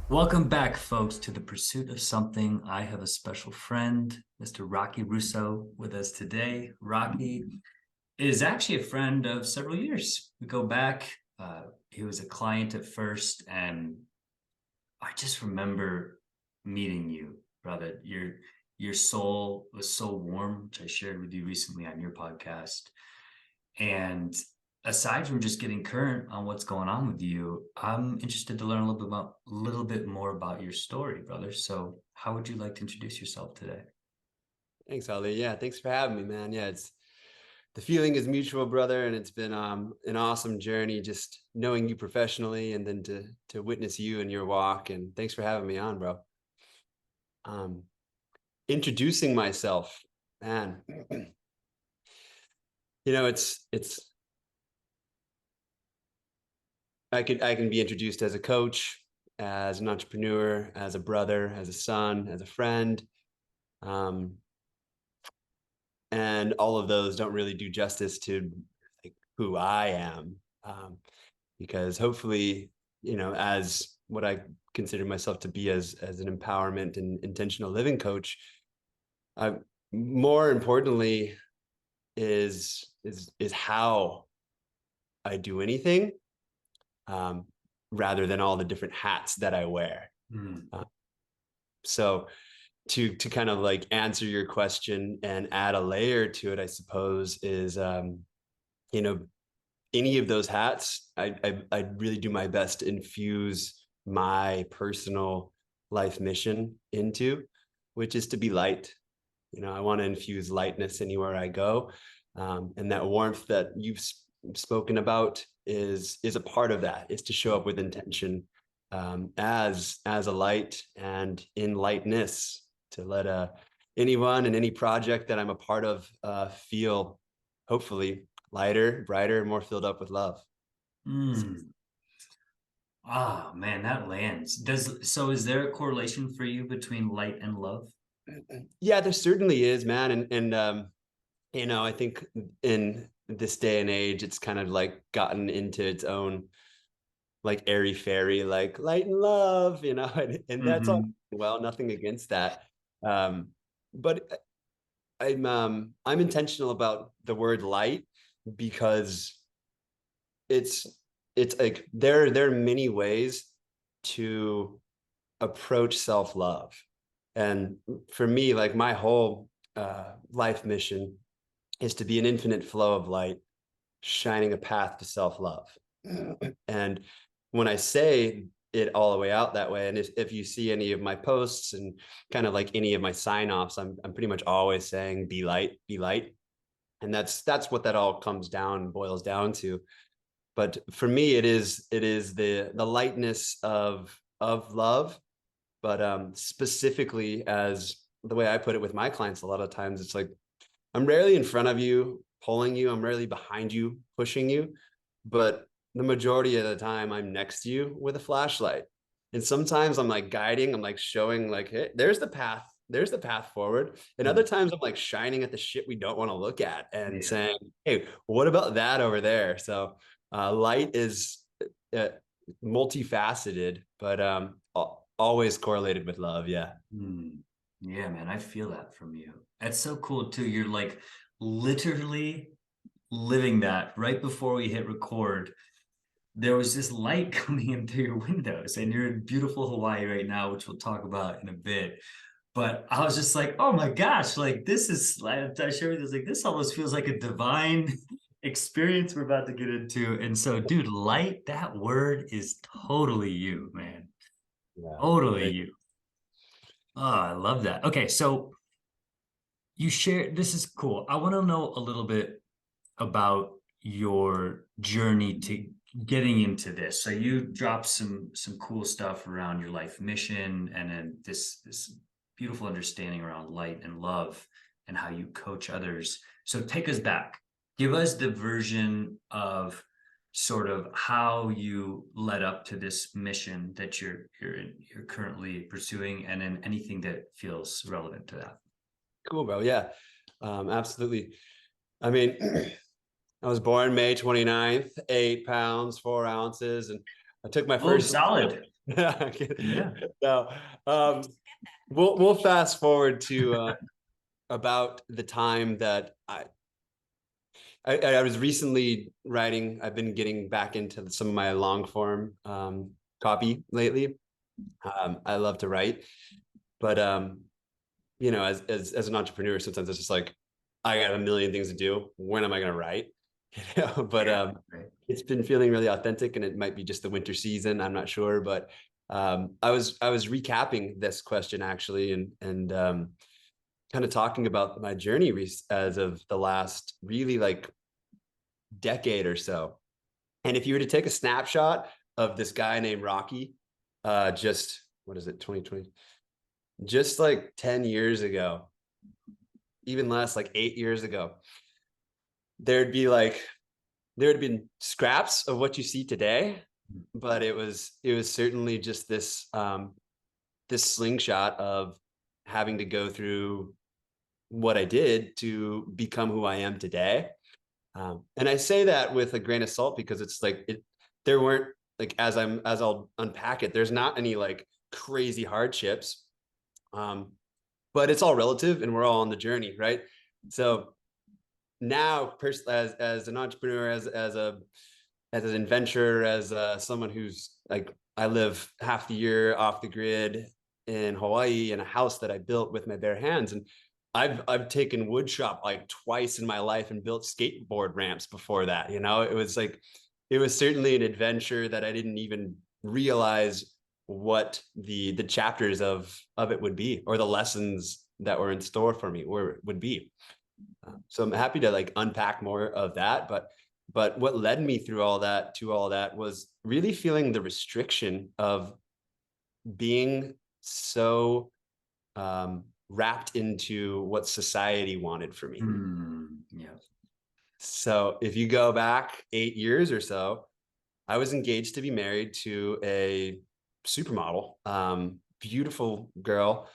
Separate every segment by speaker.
Speaker 1: Welcome back, folks, to the pursuit of something. I have a special friend, Mr. Rocky Russo, with us today. Rocky is actually a friend of several years. We go back. He was a client at first, and I just remember meeting you, brother. Your soul was so warm, which I shared with you recently on your podcast. And aside from just getting current on what's going on with you, I'm interested to learn a little bit more about your story, brother. So, how would you like to introduce yourself today?
Speaker 2: Thanks, Ali. Yeah, thanks for having me, man. Yeah, it's the feeling is mutual, brother, and it's been an awesome journey just knowing you professionally and then to witness you and your walk. And thanks for having me on, bro. Um, Introducing myself, man. It's I can be introduced as a coach, as an entrepreneur, as a brother, as a son, as a friend. Um, and all of those don't really do justice to like who I am. Because hopefully, as what I consider myself to be as an empowerment and intentional living coach, I more importantly is how I do anything, um, rather than all the different hats that I wear.
Speaker 1: Mm.
Speaker 2: So to kind of like answer your question and add a layer to it, I suppose is you know any of those hats, I really do my best to infuse my personal life mission into, which is to be light. I want to infuse lightness anywhere I go, and that warmth that you've spoken about is a part of that. Is to show up with intention, as a light and in lightness, to let anyone and any project that I'm a part of feel hopefully lighter, brighter, more filled up with love.
Speaker 1: Mm. Ah, man, that lands. Is there a correlation for you between light and love?
Speaker 2: Yeah, there certainly is, man. And I think in this day and age, it's kind of like gotten into its own like airy fairy, like light and love, and that's all
Speaker 1: Mm-hmm.
Speaker 2: well, nothing against that. Um, but I'm intentional about the word light because it's it's like there are many ways to approach self-love. And for me, like my whole life mission is to be an infinite flow of light, shining a path to self-love. And when I say it all the way out that way, and if you see any of my posts and kind of like any of my sign-offs, I'm pretty much always saying be light, be light. And that's what that all comes down, boils down to. But for me, it is the lightness of love, but specifically, as the way I put it with my clients, a lot of times it's like I'm rarely in front of you pulling you, I'm rarely behind you pushing you, but the majority of the time I'm next to you with a flashlight. And sometimes I'm like guiding, I'm like showing like, hey, there's the path forward. And other times I'm like shining at the shit we don't want to look at and
Speaker 1: Yeah.
Speaker 2: saying, hey, what about that over there? So light is uh, multifaceted, but always correlated with love. Yeah.
Speaker 1: Mm. Yeah, man, I feel that from you. That's so cool too. You're like literally living that right before we hit record. There was this light coming in through your windows, and you're in beautiful Hawaii right now, which we'll talk about in a bit. But I was just like, oh my gosh, like this is, I share with you, like this almost feels like a divine experience we're about to get into. And so, dude, light, that word is totally you, man.
Speaker 2: Yeah.
Speaker 1: Totally
Speaker 2: Thank
Speaker 1: you. Oh, I love that. Okay, so you share, this is cool. I want to know a little bit about your journey to getting into this. So you dropped some cool stuff around your life mission, and then this beautiful understanding around light and love and how you coach others. So take us back. Give us the version of sort of how you led up to this mission that you're currently pursuing, and then anything that feels relevant to that.
Speaker 2: Cool, bro. Yeah, absolutely. I mean, I was born May 29th, 8 pounds, 4 ounces. And I took my
Speaker 1: Oh,
Speaker 2: first.
Speaker 1: solid. Yeah.
Speaker 2: No, we'll fast forward to about the time that I was recently writing. I've been getting back into some of my long form copy lately. I love to write, but you know, as an entrepreneur, sometimes it's just like I got a million things to do. When am I going to write? You know, but
Speaker 1: Right.
Speaker 2: it's been feeling really authentic, and it might be just the winter season. I'm not sure, but I was recapping this question actually, and kind of talking about my journey as of the last really like decade or so. And if you were to take a snapshot of this guy named Rocky, just what is it, 2020? Just like 10 years ago, even less, like 8 years ago, there'd be like there had been scraps of what you see today, but it was certainly just this slingshot of having to go through what I did to become who I am today. And I say that with a grain of salt because it's like there weren't like as I'll unpack it, there's not any like crazy hardships. But it's all relative and we're all on the journey, right? So now as an entrepreneur, as an adventurer, as someone who's like, I live half the year off the grid in Hawaii in a house that I built with my bare hands. And I've taken wood shop like twice in my life and built skateboard ramps before that. You know, it was certainly an adventure that I didn't even realize what the chapters of it would be, or the lessons that were in store for me would be. So I'm happy to like unpack more of that, but what led me through all that to all that was really feeling the restriction of being so wrapped into what society wanted for me.
Speaker 1: Yeah.
Speaker 2: So if you go back 8 years or so, I was engaged to be married to a supermodel, beautiful girl,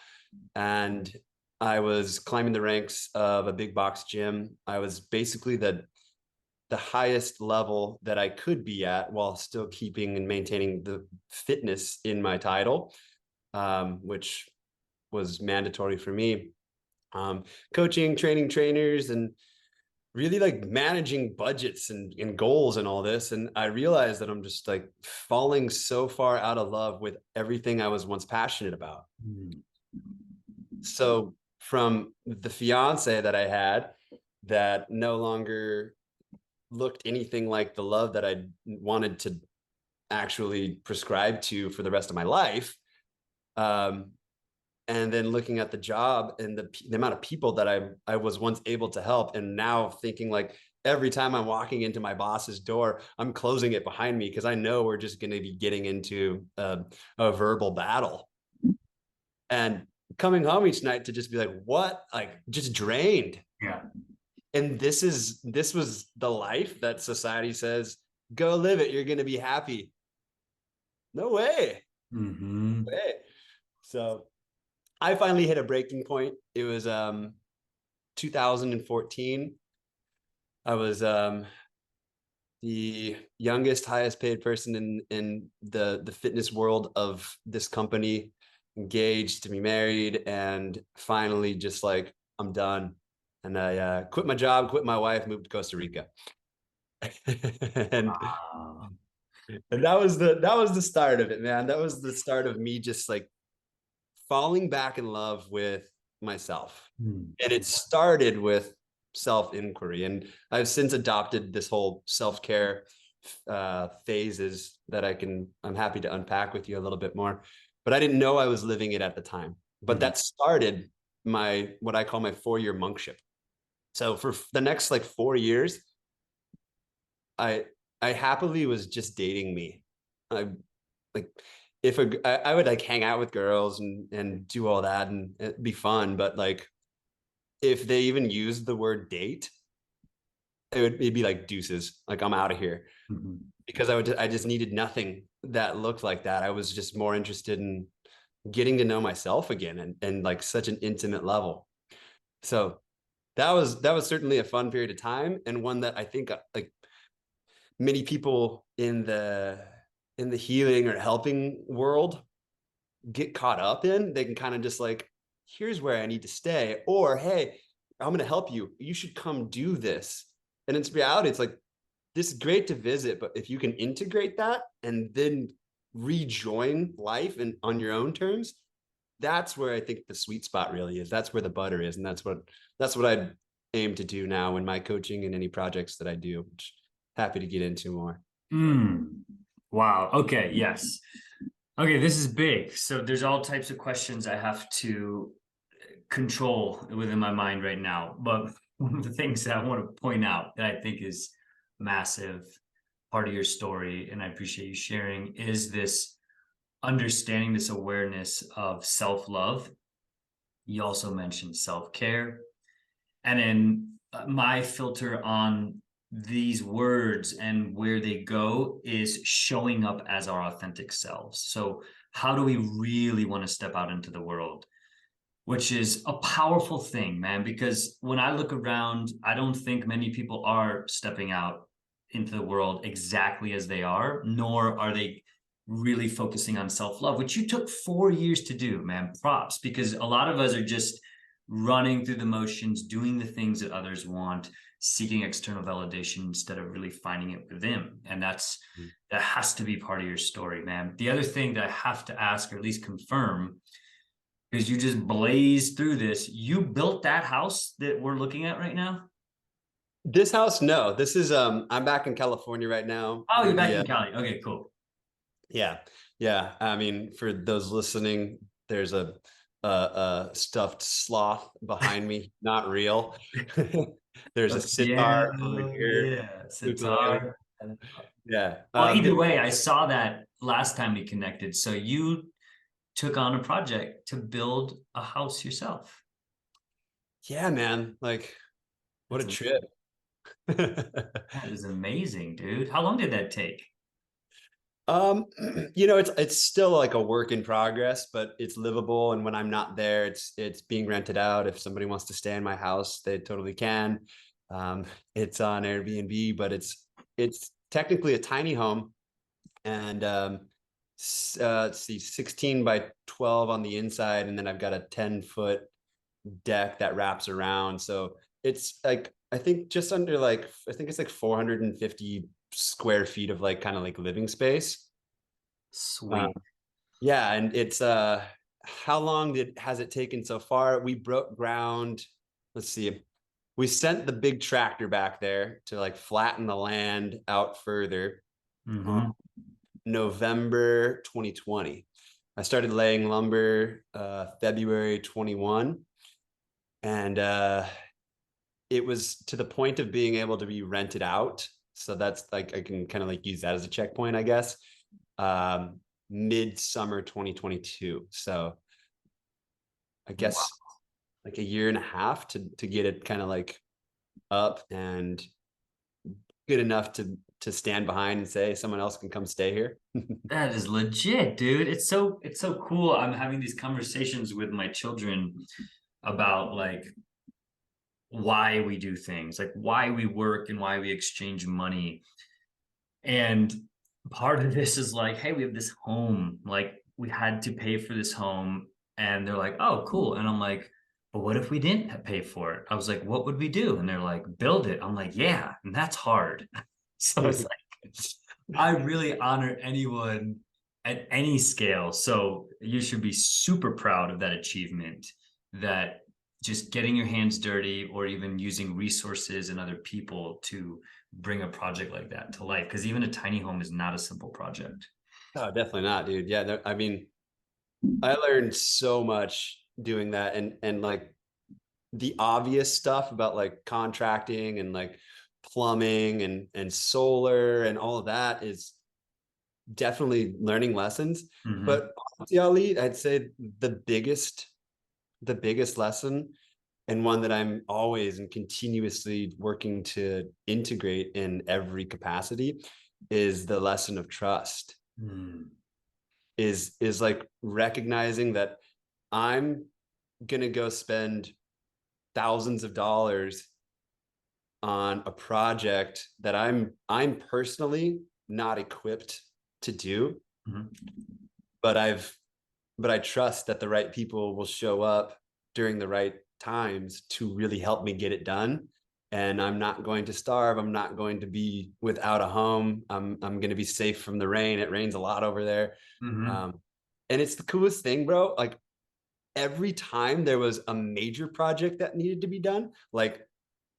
Speaker 2: and I was climbing the ranks of a big box gym. I was basically the highest level that I could be at while still keeping and maintaining the fitness in my title, which was mandatory for me. Coaching, training trainers, and really like managing budgets and goals and all this. And I realized that I'm just like falling so far out of love with everything I was once passionate about. So from the fiance that I had that no longer looked anything like the love that I wanted to actually prescribe to for the rest of my life, and then looking at the job and the amount of people that I was once able to help, and now thinking like every time I'm walking into my boss's door, I'm closing it behind me because I know we're just going to be getting into a verbal battle, and coming home each night to just be like, what, like just drained.
Speaker 1: Yeah.
Speaker 2: And this was the life that society says, go live it, you're going to be happy. No way.
Speaker 1: Mm-hmm.
Speaker 2: Way. So I finally hit a breaking point. It was 2014. I was the youngest, highest paid person in the fitness world of this company, engaged to be married, and finally just like, I'm done. And I quit my job, quit my wife, moved to Costa Rica. and
Speaker 1: Wow.
Speaker 2: and that was the start of it, man. That was the start of me just like falling back in love with myself. And it started with self-inquiry. And I've since adopted this whole self-care phases that I'm happy to unpack with you a little bit more. But I didn't know I was living it at the time. But that started what I call my 4-year monkship. So for the next like 4 years, I I happily was just dating me. I like if I would like hang out with girls and do all that and it'd be fun, but like if they even used the word date, it'd be like deuces, like I'm out of here.
Speaker 1: Mm-hmm.
Speaker 2: Because I just needed nothing that looked like that. I was just more interested in getting to know myself again, and like such an intimate level. So that was certainly a fun period of time, and one that I think like many people in in the healing or helping world get caught up in, they can kind of just like, here's where I need to stay, or hey, I'm going to help you. You should come do this. And it's reality. It's like, this is great to visit, but if you can integrate that and then rejoin life and on your own terms, that's where I think the sweet spot really is. That's where the butter is. And that's what I aim to do now in my coaching and any projects that I do, which happy to get into more.
Speaker 1: Wow. Okay. Yes. Okay. This is big. So there's all types of questions I have to control within my mind right now. But one of the things that I want to point out that I think is massive part of your story, and I appreciate you sharing, is this understanding, this awareness of self-love. You also mentioned self-care. And then my filter on these words and where they go is showing up as our authentic selves. So how do we really want to step out into the world? Which is a powerful thing, man, because when I look around, I don't think many people are stepping out into the world exactly as they are, nor are they really focusing on self-love, which you took 4 years to do, man. Props, because a lot of us are just running through the motions, doing the things that others want, seeking external validation instead of really finding it within. And that has to be part of your story, man. The other thing that I have to ask, or at least confirm, because you just blazed through this. You built that house that we're looking at right now?
Speaker 2: This house, no. This is I'm back in California right now
Speaker 1: Oh,
Speaker 2: for
Speaker 1: you're back
Speaker 2: the
Speaker 1: in Cali. Okay, cool.
Speaker 2: yeah. Yeah. I mean, for those listening, there's a stuffed sloth behind me, not real. There's a
Speaker 1: Yeah,
Speaker 2: sitar over here.
Speaker 1: yeah,
Speaker 2: Ukulele.
Speaker 1: sitar.
Speaker 2: Yeah.
Speaker 1: Well, either way, I saw that last time we connected. So you took on a project to build a house yourself.
Speaker 2: Yeah, man. Like, what a
Speaker 1: That's
Speaker 2: trip.
Speaker 1: that is amazing, dude. How long did that take?
Speaker 2: Um, it's still like a work in progress, but it's livable. And when I'm not there, it's being rented out. If somebody wants to stay in my house, they totally can. It's on Airbnb, but it's technically a tiny home, and let's see, 16 by 12 on the inside, and then I've got a 10-foot deck that wraps around. So it's like I think just under like I think it's like 450 square feet of like kind of like living space. Uh,
Speaker 1: Sweet.
Speaker 2: yeah, and it's how long has it taken so far? We broke ground. Let's see. We sent the big tractor back there to like flatten the land out further.
Speaker 1: Mm-hmm.
Speaker 2: November 2020. I started laying lumber February 21, and it was to the point of being able to be rented out. So that's like I can kind of like use that as a checkpoint, I guess. Midsummer 2022. So I
Speaker 1: Wow.
Speaker 2: guess like a year and a half to get it kind of like up and good enough to stand behind and say someone else can come stay here.
Speaker 1: That is legit, dude. It's so cool. I'm having these conversations with my children about like why we do things, like why we work and why we exchange money. And part of this is like, hey, we have this home, like we had to pay for this home. And they're like, oh, cool. And I'm like, but what if we didn't pay for it? I was like, what would we do? And they're like, build it. I'm like, yeah, and that's hard. So it's like, I really honor anyone at any scale. So you should be super proud of that achievement, that just getting your hands dirty or even using resources and other people to bring a project like that to life. Because even a tiny home is not a simple project.
Speaker 2: Oh, definitely not, dude. Yeah, I mean, I learned so much doing that, and like the obvious stuff about like contracting and like plumbing and solar and all of that is definitely learning lessons.
Speaker 1: Mhm.
Speaker 2: But honestly, Ali, I'd say the biggest lesson, and one that I'm always and continuously working to integrate in every capacity, is the lesson of trust.
Speaker 1: Mm.
Speaker 2: Is like recognizing that I'm gonna go spend thousands of dollars on a project that I'm personally not equipped to do,
Speaker 1: Mhm.
Speaker 2: but I trust that the right people will show up during the right times to really help me get it done. And I'm not going to starve. I'm not going to be without a home. I'm going to be safe from the rain. It rains a lot over there.
Speaker 1: Mhm.
Speaker 2: Um, and it's the coolest thing, bro. Like every time there was a major project that needed to be done, like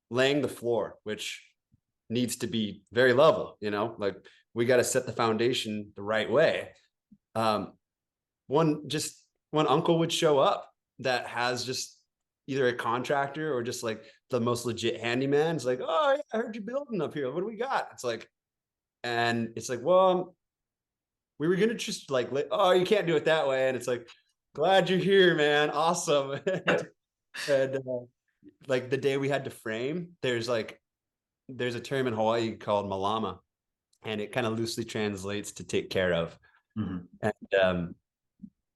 Speaker 2: laying the floor, which needs to be very level, like we got to set the foundation the right way. Um, one uncle would show up that has just either a contractor or just like the most legit handyman. It's like, oh, yeah, I heard you building up here. What do we got? And it's like, well, we were gonna just like, oh, you can't do it that way. And it's like, glad you're here, man. Awesome. And like the day we had to frame, there's a term in Hawaii called malama, and it kind of loosely translates to take care of.
Speaker 1: Mhm.
Speaker 2: And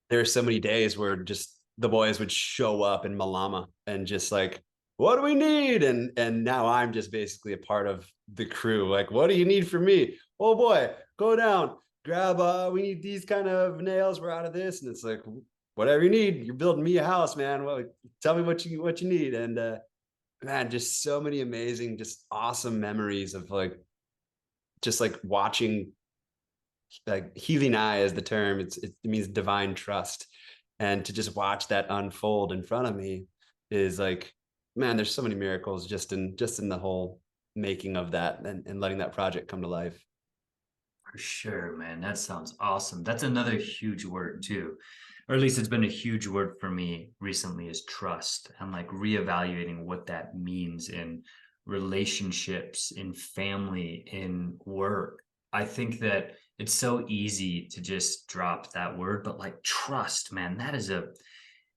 Speaker 2: there are so many days where just the boys would show up in Malama and just like, what do we need? And now I'm just basically a part of the crew. Like, what do you need from me? Oh boy, go down, grab we need these kind of nails, we're out of this. And it's like, whatever you need, you're building me a house, man. Well, tell me what you need. And man, just so many amazing, just awesome memories of like just like watching, like healing eye is the term. It means divine trust, and to just watch that unfold in front of me is like, man, there's so many miracles just in the whole making of that, and letting that project come to life.
Speaker 1: For sure, man. That sounds awesome. That's another huge word too. Or at least it's been a huge word for me recently is trust and like reevaluating what that means in relationships, in family, in work. I think that it's so easy to just drop that word, but like trust, man,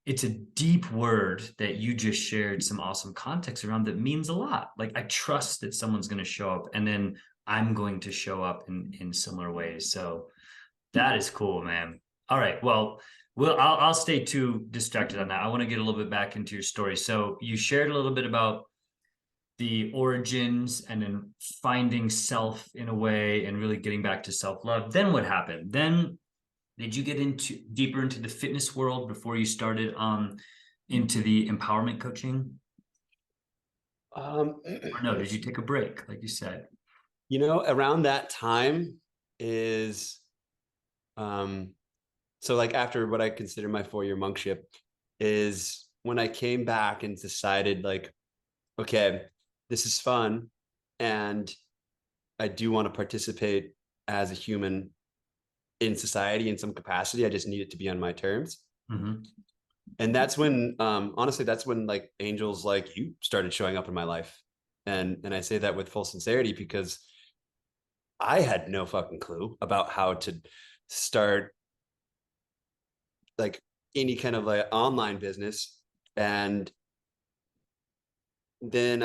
Speaker 1: it's a deep word that you just shared some awesome context around that means a lot. Like I trust that someone's going to show up and then I'm going to show up in similar ways. So that is cool, man. All right. Well, I'll stay too distracted on that. I want to get a little bit back into your story. So you shared a little bit about the origins and then finding self in a way and really getting back to self-love. Then what happened? Then did you get into deeper into the fitness world before you started into the empowerment coaching?
Speaker 2: um
Speaker 1: Or no, did you take a break, like you said?
Speaker 2: Around that time is um so like after what I consider my 4-year monkship is when I came back and decided like, okay, this is fun, and I do want to participate as a human in society in some capacity. I just need it to be on my terms.
Speaker 1: Mm-hmm.
Speaker 2: And that's when, honestly, that's when like angels like you started showing up in my life. And I say that with full sincerity because I had no fucking clue about how to start like any kind of like online business. And then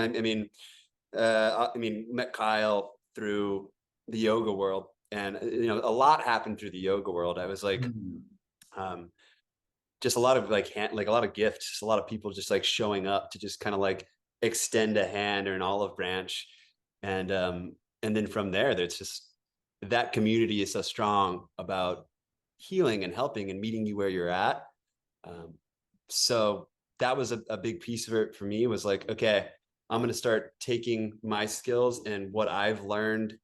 Speaker 2: met Kyle through the yoga world, and a lot happened through the yoga world. I was like,
Speaker 1: Mm-hmm.
Speaker 2: um, just a lot of like like a lot of gifts, just a lot of people just like showing up to just kind of like extend a hand or an olive branch, and then from there, there's just that community is so strong about healing and helping and meeting you where you're at. Um, so that was a big piece of it for me, was like, okay, I'm going to start taking my skills and what I've learned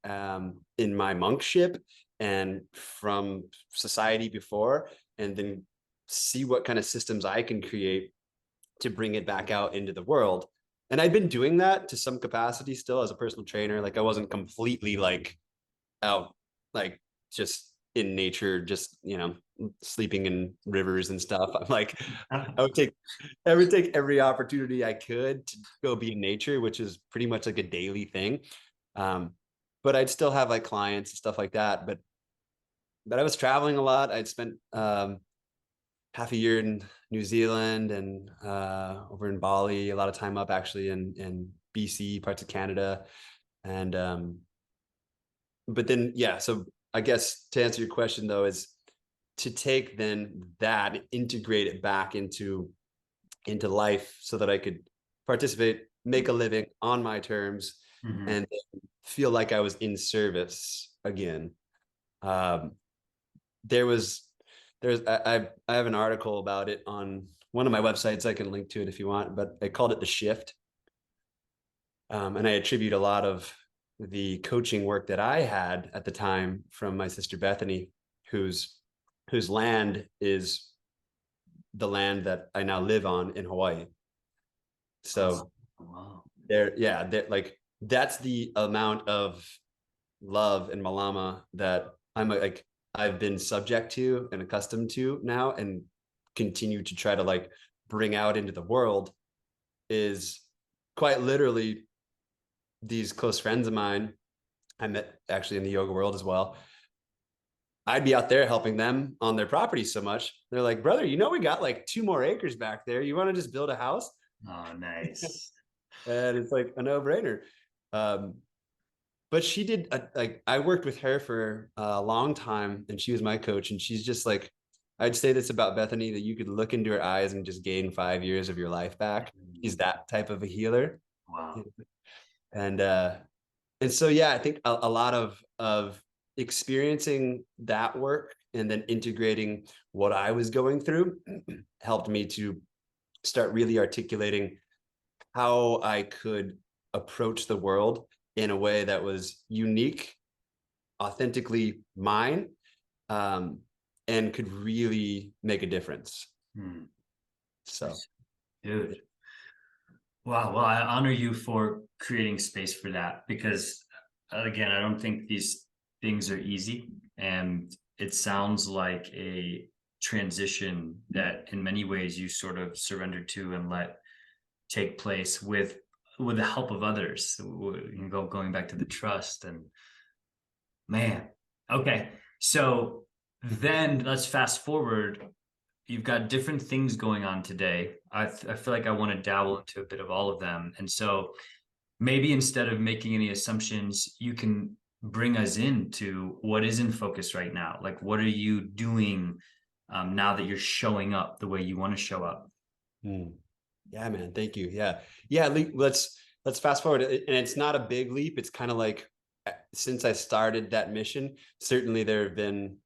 Speaker 2: in my monkship and from society before, and then see what kind of systems I can create to bring it back out into the world. And I'd been doing that to some capacity still as a personal trainer. Like I wasn't completely like out, like just in nature, just, sleeping in rivers and stuff. I'm like, I would take every opportunity I could to go be in nature, which is pretty much like a daily thing. Um, but I'd still have like clients and stuff like that. But I was traveling a lot. I'd spent half a year in New Zealand and over in Bali, a lot of time up actually in BC, parts of Canada. And but then yeah, so I guess to answer your question though, is to take then that, integrate it back into life so that I could participate, make a living on my terms,
Speaker 1: Mm-hmm.
Speaker 2: and feel like I was in service again. I have an article about it on one of my websites. I can link to it if you want, but I called it The Shift. And I attribute a lot of the coaching work that I had at the time from my sister Bethany, whose land is the land that I now live on in Hawaii. So
Speaker 1: Wow.
Speaker 2: there, like that's the amount of love and Malama that I've been subject to and accustomed to now, and continue to try to like bring out into the world, is quite literally these close friends of mine I met actually in the yoga world as well. I'd be out there helping them on their property so much. They're like, brother, we got like 2 more acres back there. You want to just build a house?
Speaker 1: Oh, nice.
Speaker 2: And it's like a no-brainer. Um, but she did like I worked with her for a long time, and she was my coach. And she's just like, I'd say this about Bethany, that you could look into her eyes and just gain 5 years of your life back. She's that type of a healer.
Speaker 1: Wow.
Speaker 2: And so yeah, I think a lot of experiencing that work and then integrating what I was going through helped me to start really articulating how I could approach the world in a way that was unique, authentically mine, and could really make a difference.
Speaker 1: Hmm.
Speaker 2: So,
Speaker 1: Dude. Wow. Well, I honor you for creating space for that, because again, I don't think these things are easy. And it sounds like a transition that in many ways you sort of surrendered to and let take place with the help of others. You can going back to the trust. And man, okay. So then let's fast forward. You've got different things going on today. I feel like I want to dabble into a bit of all of them. And so maybe instead of making any assumptions, you can bring us into what is in focus right now. Like, what are you doing now that you're showing up the way you want to show up?
Speaker 2: yeah, man, thank you. Yeah. Let's fast forward, and it's not a big leap. It's kind of like, since I started that mission, certainly there have been,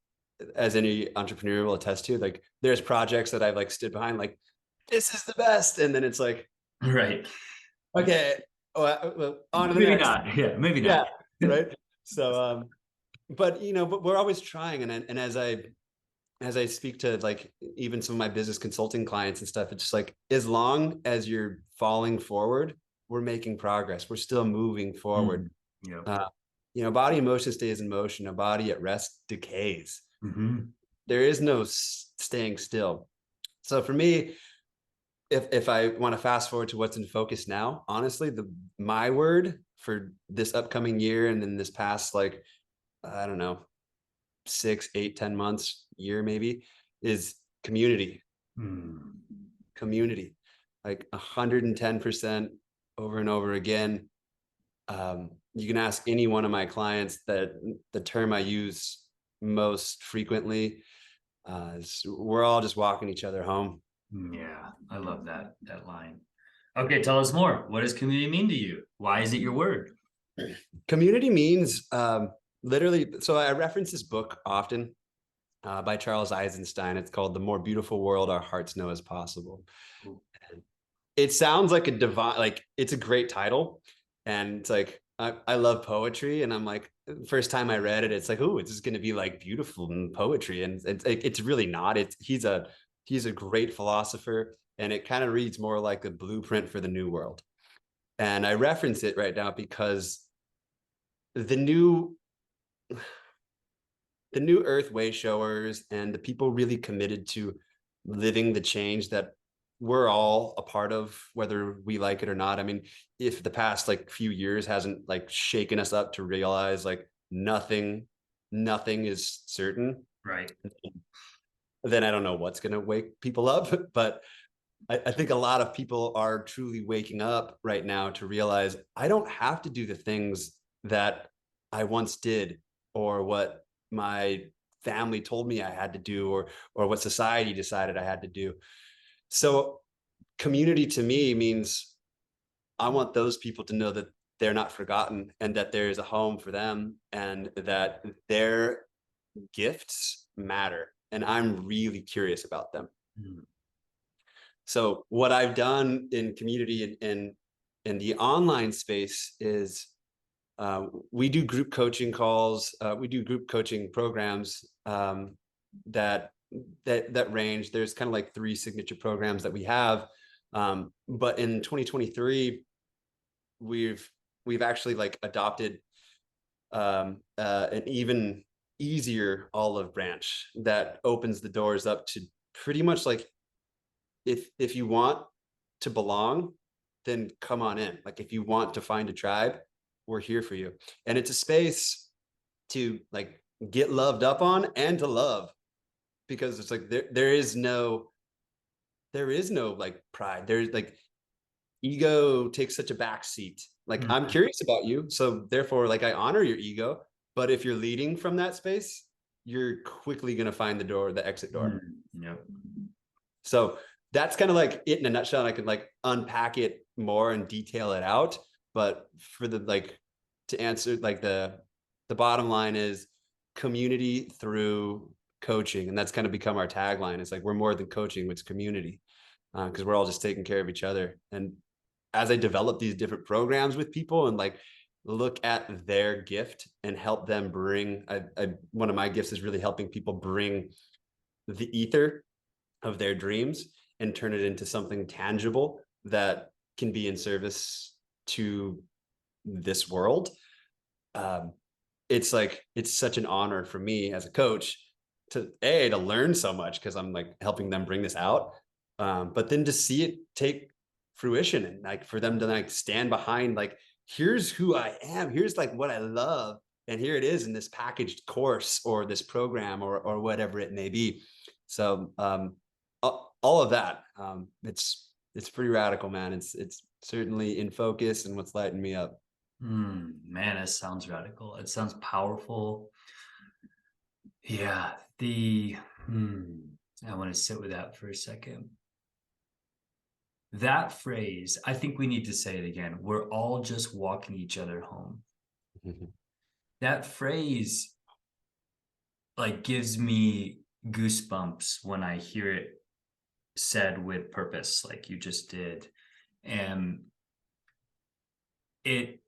Speaker 2: as any entrepreneur will attest to, like there's projects that I've like stood behind, like this is the best, and then it's like,
Speaker 1: Right.
Speaker 2: okay, well, on to the
Speaker 1: Maybe
Speaker 2: next.
Speaker 1: not. Yeah, maybe
Speaker 2: Yeah,
Speaker 1: not.
Speaker 2: right. So, but but we're always trying, and as I speak to like even some of my business consulting clients and stuff, it's just like, as long as you're falling forward, we're making progress. We're still moving forward.
Speaker 1: Yeah.
Speaker 2: Body in motion stays in motion. A body at rest decays.
Speaker 1: Mm-hmm.
Speaker 2: There is no staying still. So for me, if I want to fast forward to what's in focus now, honestly, my word for this upcoming year, and then this past, like, I don't know, 6, 8, 10 months, year maybe, is community. Community, like 110% over and over again. You can ask any one of my clients, that the term I use most frequently is, we're all just walking each other home.
Speaker 1: Yeah, I love that line. Okay, tell us more. What does community mean to you? Why is it your word?
Speaker 2: Community means, literally, so I reference this book often, by Charles Eisenstein. It's called The More Beautiful World Our Hearts Know Is Possible. And it sounds like a divine, like it's a great title. And it's like, I love poetry. And I'm like, first time I read it, it's like, oh, it's just going to be like beautiful and poetry. And it's really not. He's a great philosopher. And it kind of reads more like a blueprint for the new world. And I reference it right now because the new earth way showers and the people really committed to living the change that we're all a part of, whether we like it or not. I mean, if the past like few years hasn't like shaken us up to realize like nothing is certain,
Speaker 1: Right.
Speaker 2: then I don't know what's going to wake people up. But I think a lot of people are truly waking up right now to realize, I don't have to do the things that I once did, or what my family told me I had to do, or what society decided I had to do. So community to me means, I want those people to know that they're not forgotten, and that there is a home for them, and that gifts matter, and I'm really curious about them.
Speaker 1: Mm.
Speaker 2: So what I've done in community and in the online space is we do group coaching calls. We do group coaching programs that range. There's kind of like 3 signature programs that we have. But in 2023, we've actually like adopted an even easier olive branch that opens the doors up to pretty much like, if you want to belong, then come on in. Like if you want to find a tribe, we're here for you. And it's a space to like get loved up on and to love, because it's like there is no like pride. There's like ego takes such a back seat. Like I'm
Speaker 1: Mhm.
Speaker 2: curious about you, so therefore like I honor your ego, but if you're leading from that space, you're quickly going to find the exit door.
Speaker 1: Yep.
Speaker 2: So that's kind of like it in a nutshell. And I could like unpack it more and detail it out. But for the like to answer like the bottom line is community through coaching. And that's kind of become our tagline. It's like we're more than coaching, it's community. Because we're all just taking care of each other. And as I develop these different programs with people and like look at their gift and help them bring one of my gifts is really helping people bring the ether of their dreams and turn it into something tangible that can be in service to this world. Um, it's like it's such an honor for me as a coach to learn so much because I'm like helping them bring this out, but then to see it take fruition and like for them to like stand behind like here's who I am, here's like what I love, and here it is in this packaged course or this program or whatever it may be. So all of that, it's pretty radical, man. It's certainly in focus and what's lighting me up.
Speaker 1: Man, it sounds radical. It sounds powerful. Yeah, the I want to sit with that for a second. That phrase, I think we need to say it again. We're all just walking each other home. That phrase like gives me goosebumps when I hear it said with purpose, like you just did. And it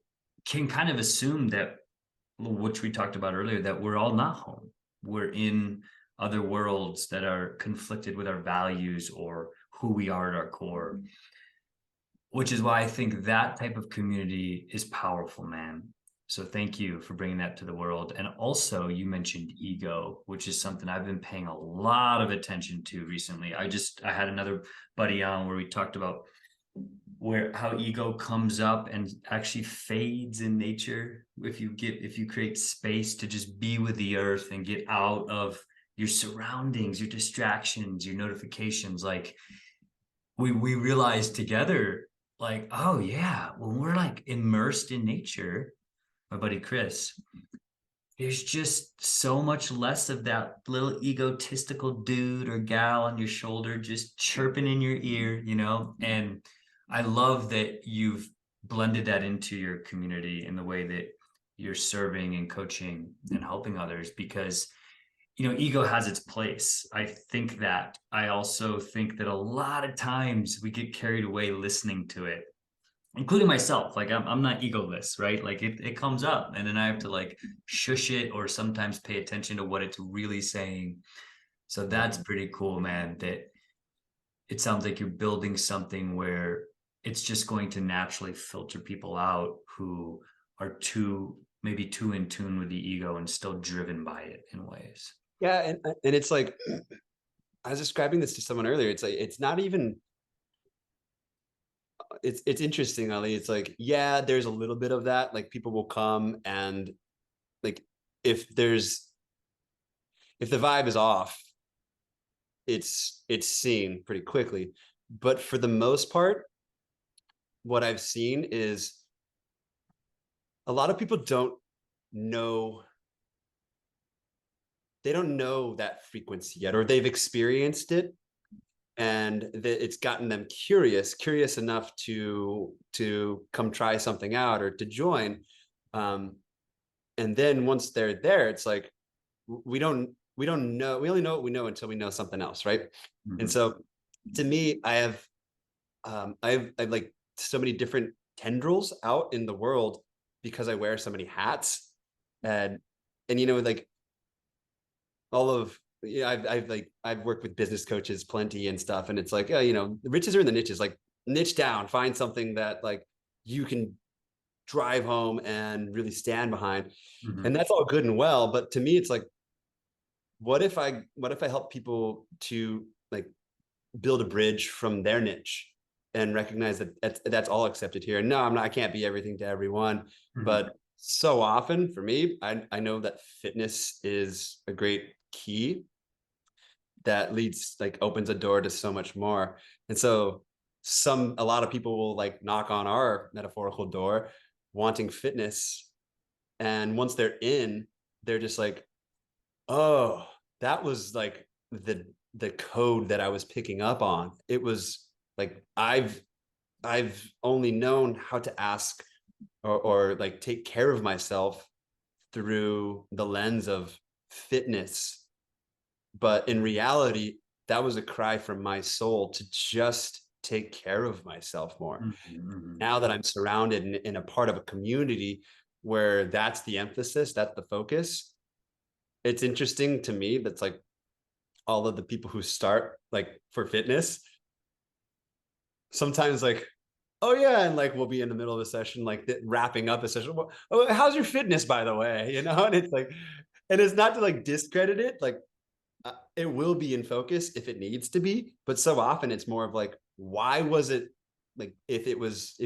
Speaker 1: can kind of assume that, which we talked about earlier, that we're all not home. We're in other worlds that are conflicted with our values or who we are at our core, which is why I think that type of community is powerful, man. So thank you for bringing that to the world. And also you mentioned ego, which is something I've been paying a lot of attention to recently. I had another buddy on where we talked about where how ego comes up and actually fades in nature if you create space to just be with the earth and get out of your surroundings, your distractions, your notifications. Like we realized together, like, oh yeah, when we're like immersed in nature, my buddy Chris, there's just so much less of that little egotistical dude or gal on your shoulder just chirping in your ear, And I love that you've blended that into your community in the way that you're serving and coaching and helping others, because ego has its place. I also think that a lot of times we get carried away listening to it, including myself. Like I'm not egoless, right? Like it comes up and then I have to like shush it or sometimes pay attention to what it's really saying. So that's pretty cool, man, that it sounds like you're building something where it's just going to naturally filter people out who are maybe too in tune with the ego and still driven by it in ways.
Speaker 2: Yeah, and it's like I was describing this to someone earlier. It's like it's not even. It's interesting, Ali. It's like yeah, there's a little bit of that. Like people will come and like if the vibe is off, it's seen pretty quickly. But for the most part, what I've seen is a lot of people know they don't know that frequency yet, or they've experienced it and it's gotten them curious enough to come try something out or to join. And then once they're there, it's like we don't know, we only know what we know until we know something else, right? And
Speaker 1: Mhm.
Speaker 2: so to me, I've like so many different tendrils out in the world because I wear so many hats. And like all of I've worked with business coaches plenty and stuff, and it's like, yeah, the riches are in the niches. Like, niche down, find something that like you can drive home and really stand behind. And
Speaker 1: Mhm.
Speaker 2: that's all good and well, but to me it's like, what if I help people to like build a bridge from their niche and recognize that that's all accepted here. And no, I can't be everything to everyone,
Speaker 1: Mhm.
Speaker 2: but so often for me, I know that fitness is a great key that leads, like, opens a door to so much more. And so a lot of people will like knock on our metaphorical door wanting fitness, and once they're in, they're just like, oh, that was like the code that I was picking up on. It was like, I've only known how to ask, or like take care of myself through the lens of fitness. But in reality, that was a cry from my soul to just take care of myself more.
Speaker 1: Mhm. Mhm.
Speaker 2: Now that I'm surrounded in a part of a community where that's the emphasis, that's the focus, it's interesting to me that's like all of the people who start like for fitness sometimes like, oh yeah, and like we'll be in the middle of a session, like wrapping up a session, well, oh, how's your fitness, by the way, and it's like, and it's not to like discredit it, like, it will be in focus if it needs to be, but so often it's more of like, why was it, like, if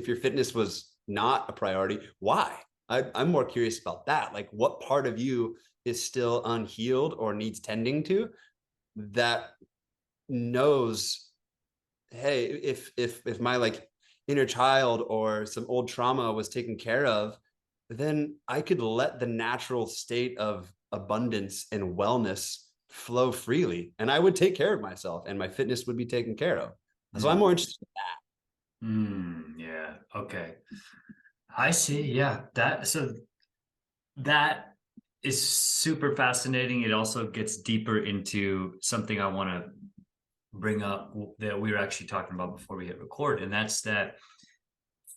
Speaker 2: your fitness was not a priority, why? I'm more curious about that, like what part of you is still unhealed or needs tending to, that knows, hey, if my like inner child or some old trauma was taken care of, then I could let the natural state of abundance and wellness flow freely, and I would take care of myself and my fitness would be taken care of. So I'm
Speaker 1: Mhm.
Speaker 2: more interested.
Speaker 1: Yeah. Okay. I see. Yeah. That is super fascinating. It also gets deeper into something I want to bring up that we were actually talking about before we hit record, and that's that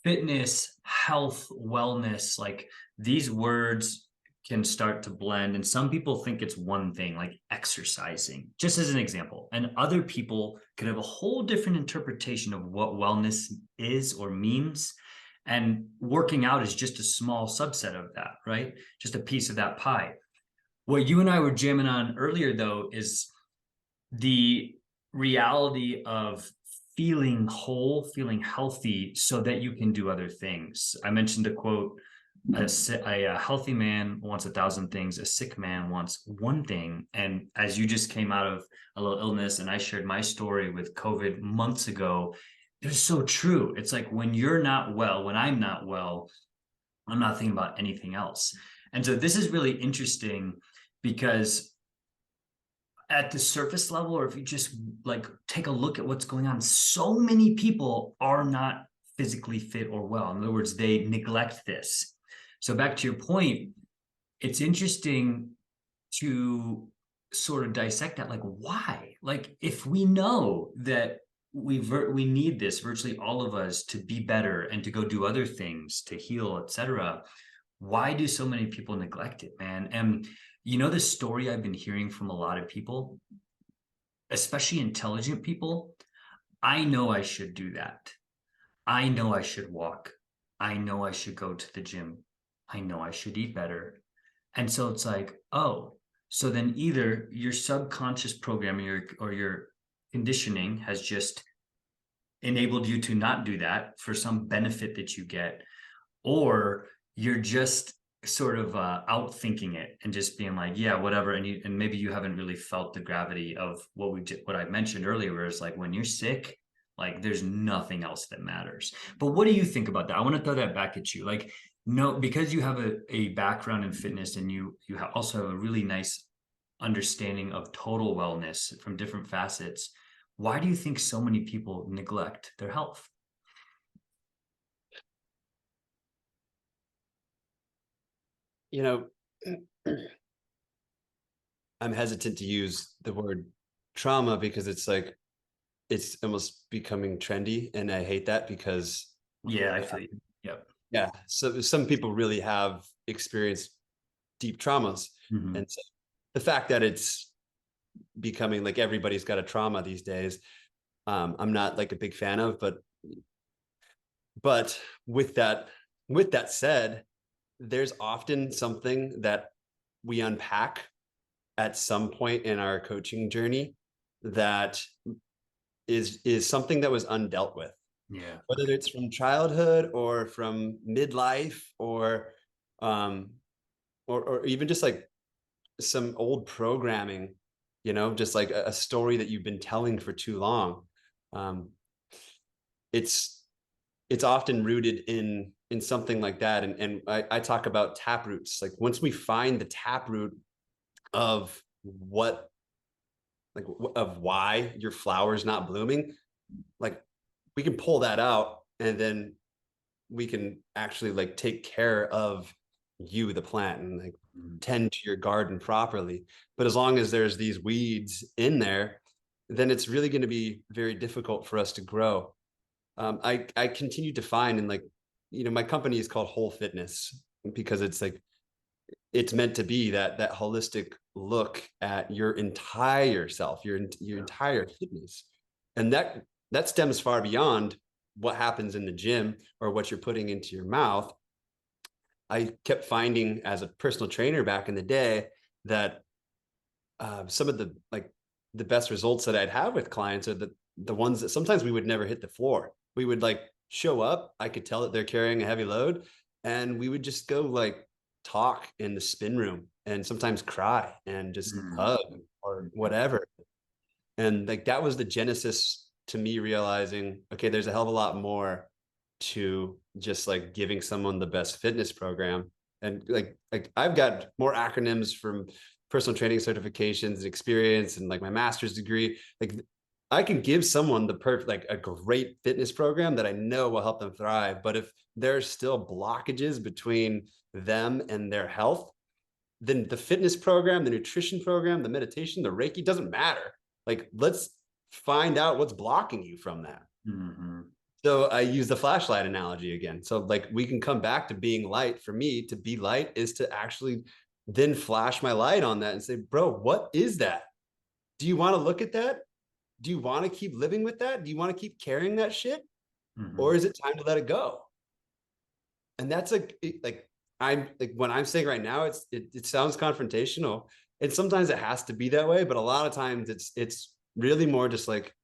Speaker 1: fitness, health, wellness, like these words can start to blend. And some people think it's one thing, like exercising, just as an example. And other people could have a whole different interpretation of what wellness is or means. And working out is just a small subset of that, right? Just a piece of that pie. What you and I were jamming on earlier, though, is the reality of feeling whole, feeling healthy, so that you can do other things. I mentioned a quote: a healthy man wants 1,000 things, a sick man wants one thing. And as you just came out of a little illness, and I shared my story with COVID months ago, it was so true. It's like when you're not well, when I'm not well, I'm not thinking about anything else. And so this is really interesting because at the surface level, or if you just like take a look at what's going on, so many people are not physically fit or well. In other words, they neglect this. So back to your point, it's interesting to sort of dissect that. Like, why? Like, if we know that we need this, virtually all of us, to be better and to go do other things, to heal, etc., why do so many people neglect it, man? And the story I've been hearing from a lot of people, especially intelligent people: I know I should do that. I know I should walk. I know I should go to the gym. I know I should eat better. And so it's like, oh, so then either your subconscious programming or your conditioning has just enabled you to not do that for some benefit that you get, or you're just sort of out thinking it and just being like, yeah, whatever. And maybe you haven't really felt the gravity of what I mentioned earlier, where it's like when you're sick, like there's nothing else that matters. But what do you think about that? I want to throw that back at you. Like, no, because you have a background in fitness, and you also have a really nice understanding of total wellness from different facets. Why do you think so many people neglect their health?
Speaker 2: You know, I'm hesitant to use the word trauma because it's like it's almost becoming trendy, and I hate that because
Speaker 1: Yeah, I feel you. Yep.
Speaker 2: yeah, so some people really have experienced deep traumas,
Speaker 1: Mhm.
Speaker 2: and so the fact that it's becoming like everybody's got a trauma these days, I'm not like a big fan of, but with that said, there's often something that we unpack at some point in our coaching journey that is something that was undealt with,
Speaker 1: Yeah.
Speaker 2: whether it's from childhood or from midlife um or even just like some old programming, just like a story that you've been telling for too long. um it's it's often rooted in something like that, and I talk about tap roots. Like once we find the tap root of what like of why your flower's not blooming, like we can pull that out, and then we can actually like take care of you, the plant, and like
Speaker 1: Mhm.
Speaker 2: tend to your garden properly. But as long as there's these weeds in there, then it's really going to be very difficult for us to grow. I continue to find, and like, my company is called Whole Fitness because it's like it's meant to be that holistic look at your entire self, your
Speaker 1: Yeah.
Speaker 2: entire fitness, and that stems far beyond what happens in the gym or what you're putting into your mouth. I kept finding as a personal trainer back in the day that some of the best results that I'd have with clients are the ones that sometimes we would never hit the floor. We would like show up. I could tell that they're carrying a heavy load, and we would just go like talk in the spin room and sometimes cry and just
Speaker 1: Mhm.
Speaker 2: hug or whatever. And like that was the genesis to me realizing, okay, there's a hell of a lot more to just like giving someone the best fitness program. And like I've got more acronyms from personal training certifications and experience and like my master's degree. Like I can give someone the perfect, like a great fitness program that I know will help them thrive. But if there's still blockages between them and their health, then the fitness program, the nutrition program, the meditation, the Reiki doesn't matter. Like, let's find out what's blocking you from that.
Speaker 1: Mhm.
Speaker 2: So I use the flashlight analogy again. So like we can come back to being light. For me, to be light is to actually then flash my light on that and say, bro, what is that? Do you want to look at that? Do you want to keep living with that? Do you want to keep carrying that shit? Or
Speaker 1: Mhm.
Speaker 2: is it time to let it go? And that's like I'm like when I'm saying right now, it sounds confrontational, and sometimes it has to be that way, but a lot of times it's really more just like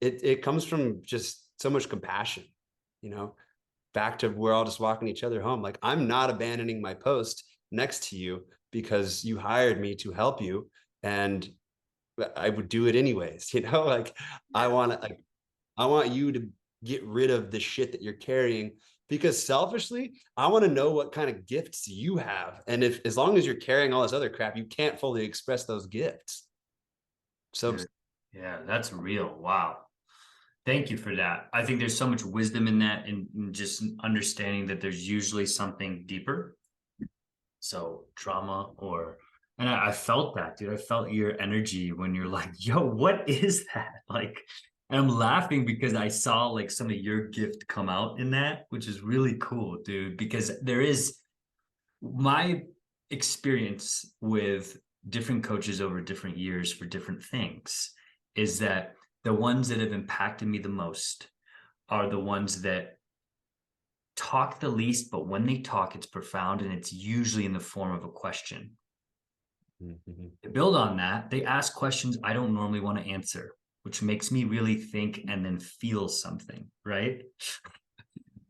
Speaker 2: it comes from just so much compassion, you know, back to we're all just walking each other home. Like I'm not abandoning my post next to you because you hired me to help you, and I would do it anyways, like I
Speaker 1: Yeah.
Speaker 2: want to like I want you to get rid of the shit that you're carrying because selfishly, I want to know what kind of gifts you have. And if as long as you're carrying all this other crap, you can't fully express those gifts. So
Speaker 1: Dude. Yeah, that's real. Wow. Thank you for that. I think there's so much wisdom in that, in just understanding that there's usually something deeper. So trauma or, and I felt that, dude. I felt your energy when you're like, yo, what is that? Like, and I'm laughing because I saw like some of your gift come out in that, which is really cool, dude, because there is my experience with different coaches over different years for different things is that the ones that have impacted me the most are the ones that talk the least, but when they talk, it's profound and it's usually in the form of a question.
Speaker 2: mhm.
Speaker 1: To build on that, they ask questions I don't normally want to answer, which makes me really think and then feel something, right?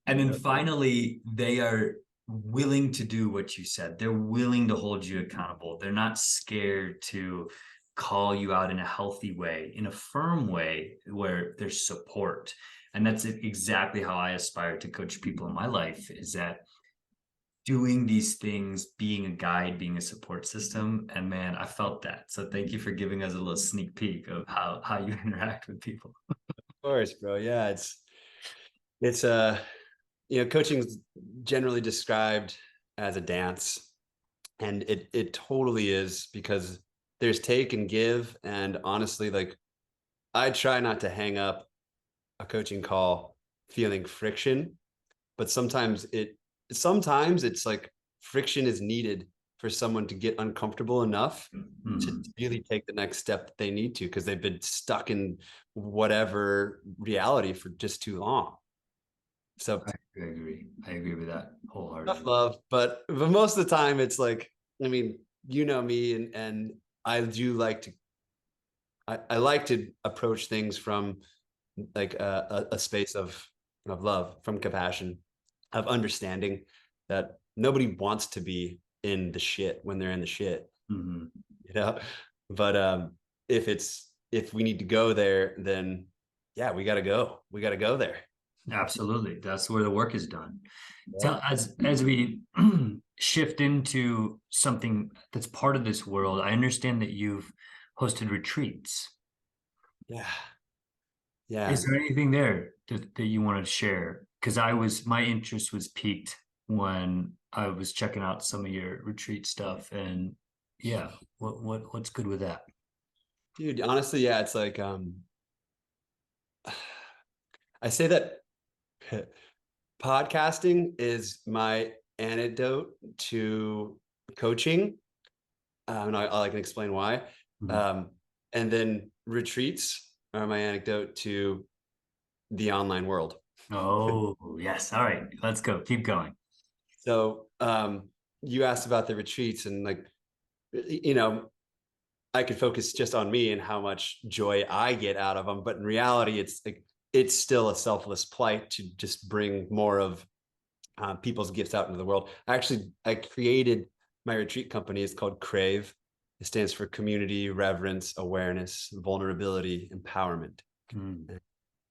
Speaker 1: And then
Speaker 2: Yeah.
Speaker 1: finally, they are willing to do what you said. They're willing to hold you accountable. They're not scared to call you out in a healthy way, in a firm way where there's support. And that's exactly how I aspire to coach people in my life, is that doing these things, being a guide, being a support system. And man, I felt that. So thank you for giving us a little sneak peek of how you interact with people.
Speaker 2: Of course, bro. Yeah, it's coaching's generally described as a dance, and it totally is because there's take and give. And honestly, like I try not to hang up a coaching call feeling friction, but sometimes it's like friction is needed for someone to get uncomfortable enough to
Speaker 1: Mhm.
Speaker 2: really take the next step that they need to, because they've been stuck in whatever reality for just too long. So
Speaker 1: I agree. I agree with that
Speaker 2: tough
Speaker 1: wholeheartedly.
Speaker 2: love, but most of the time it's like, I mean, you know me, and I do like to I like to approach things from like a space of love, from compassion, of understanding that nobody wants to be in the shit when they're in the shit,
Speaker 1: Mhm.
Speaker 2: you know. But if we need to go there, then yeah, we got to go there.
Speaker 1: Absolutely. That's where the work is done.
Speaker 2: Yeah.
Speaker 1: So as we shift into something that's part of this world, I understand that you've hosted retreats.
Speaker 2: Yeah.
Speaker 1: Is
Speaker 2: Yeah.
Speaker 1: there anything there that you want to share? Because my interest was piqued when I was checking out some of your retreat stuff, and yeah, what's good with that?
Speaker 2: Dude, honestly, yeah, it's like I say that podcasting is my antidote to coaching. And I can explain why.
Speaker 1: Mhm.
Speaker 2: Um, and then retreats are my anecdote to the online world.
Speaker 1: Oh, yes. All right, let's go. Keep going.
Speaker 2: So you asked about the retreats, and like, you know, I could focus just on me and how much joy I get out of them. But in reality, it's like, it's still a selfless plight to just bring more of people's gifts out into the world. I created my retreat company. It's called Crave. It stands for Community, Reverence, Awareness, Vulnerability, Empowerment.
Speaker 1: Mm.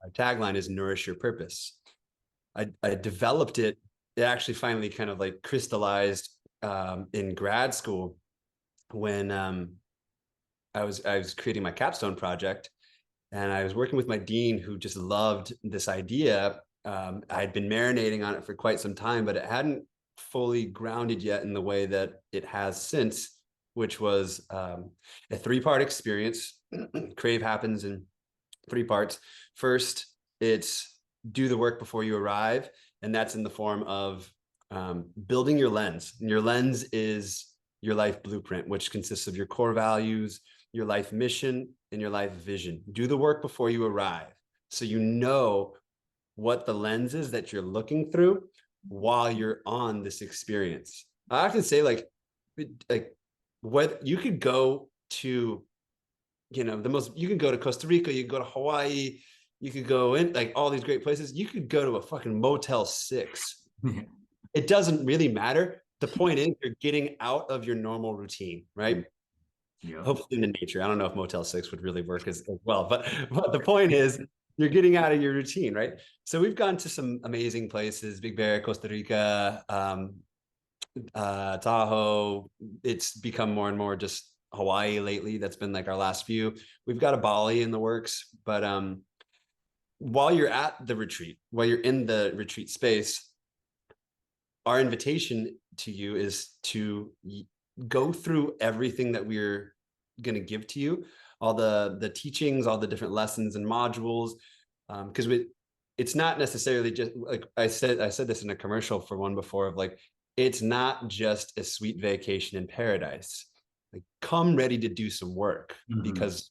Speaker 2: Our tagline is Nourish Your Purpose. I developed it. It actually finally kind of like crystallized in grad school when I was creating my capstone project, and I was working with my dean, who just loved this idea. I'd been marinating on it for quite some time, but it hadn't fully grounded yet in the way that it has since, which was a 3-part experience. Crave happens in 3 parts. First, it's do the work before you arrive, and that's in the form of building your lens. And your lens is your life blueprint, which consists of your core values, your life mission, and your life vision. Do the work before you arrive, so you know what the lens is that you're looking through while you're on this experience. I often say, like what you could go to, you can go to Costa Rica, you can go to Hawaii, you could go in like all these great places. You could go to a fucking Motel 6. It doesn't really matter. The point is you're getting out of your normal routine, right?
Speaker 1: Yep.
Speaker 2: Hopefully in the nature. I don't know if Motel 6 would really work as well, but the point is you're getting out of your routine, right? So we've gone to some amazing places, Big Bear, Costa Rica, Tahoe. It's become more and more just Hawaii lately. That's been like our last few. We've got a Bali in the works, but while you're in the retreat space, our invitation to you is to go through everything that we're going to give to you, all the teachings, all the different lessons and modules, because it's not necessarily just like I said this in a commercial for one before, of like, it's not just a sweet vacation in paradise. Like, come ready to do some work,
Speaker 1: Mhm.
Speaker 2: because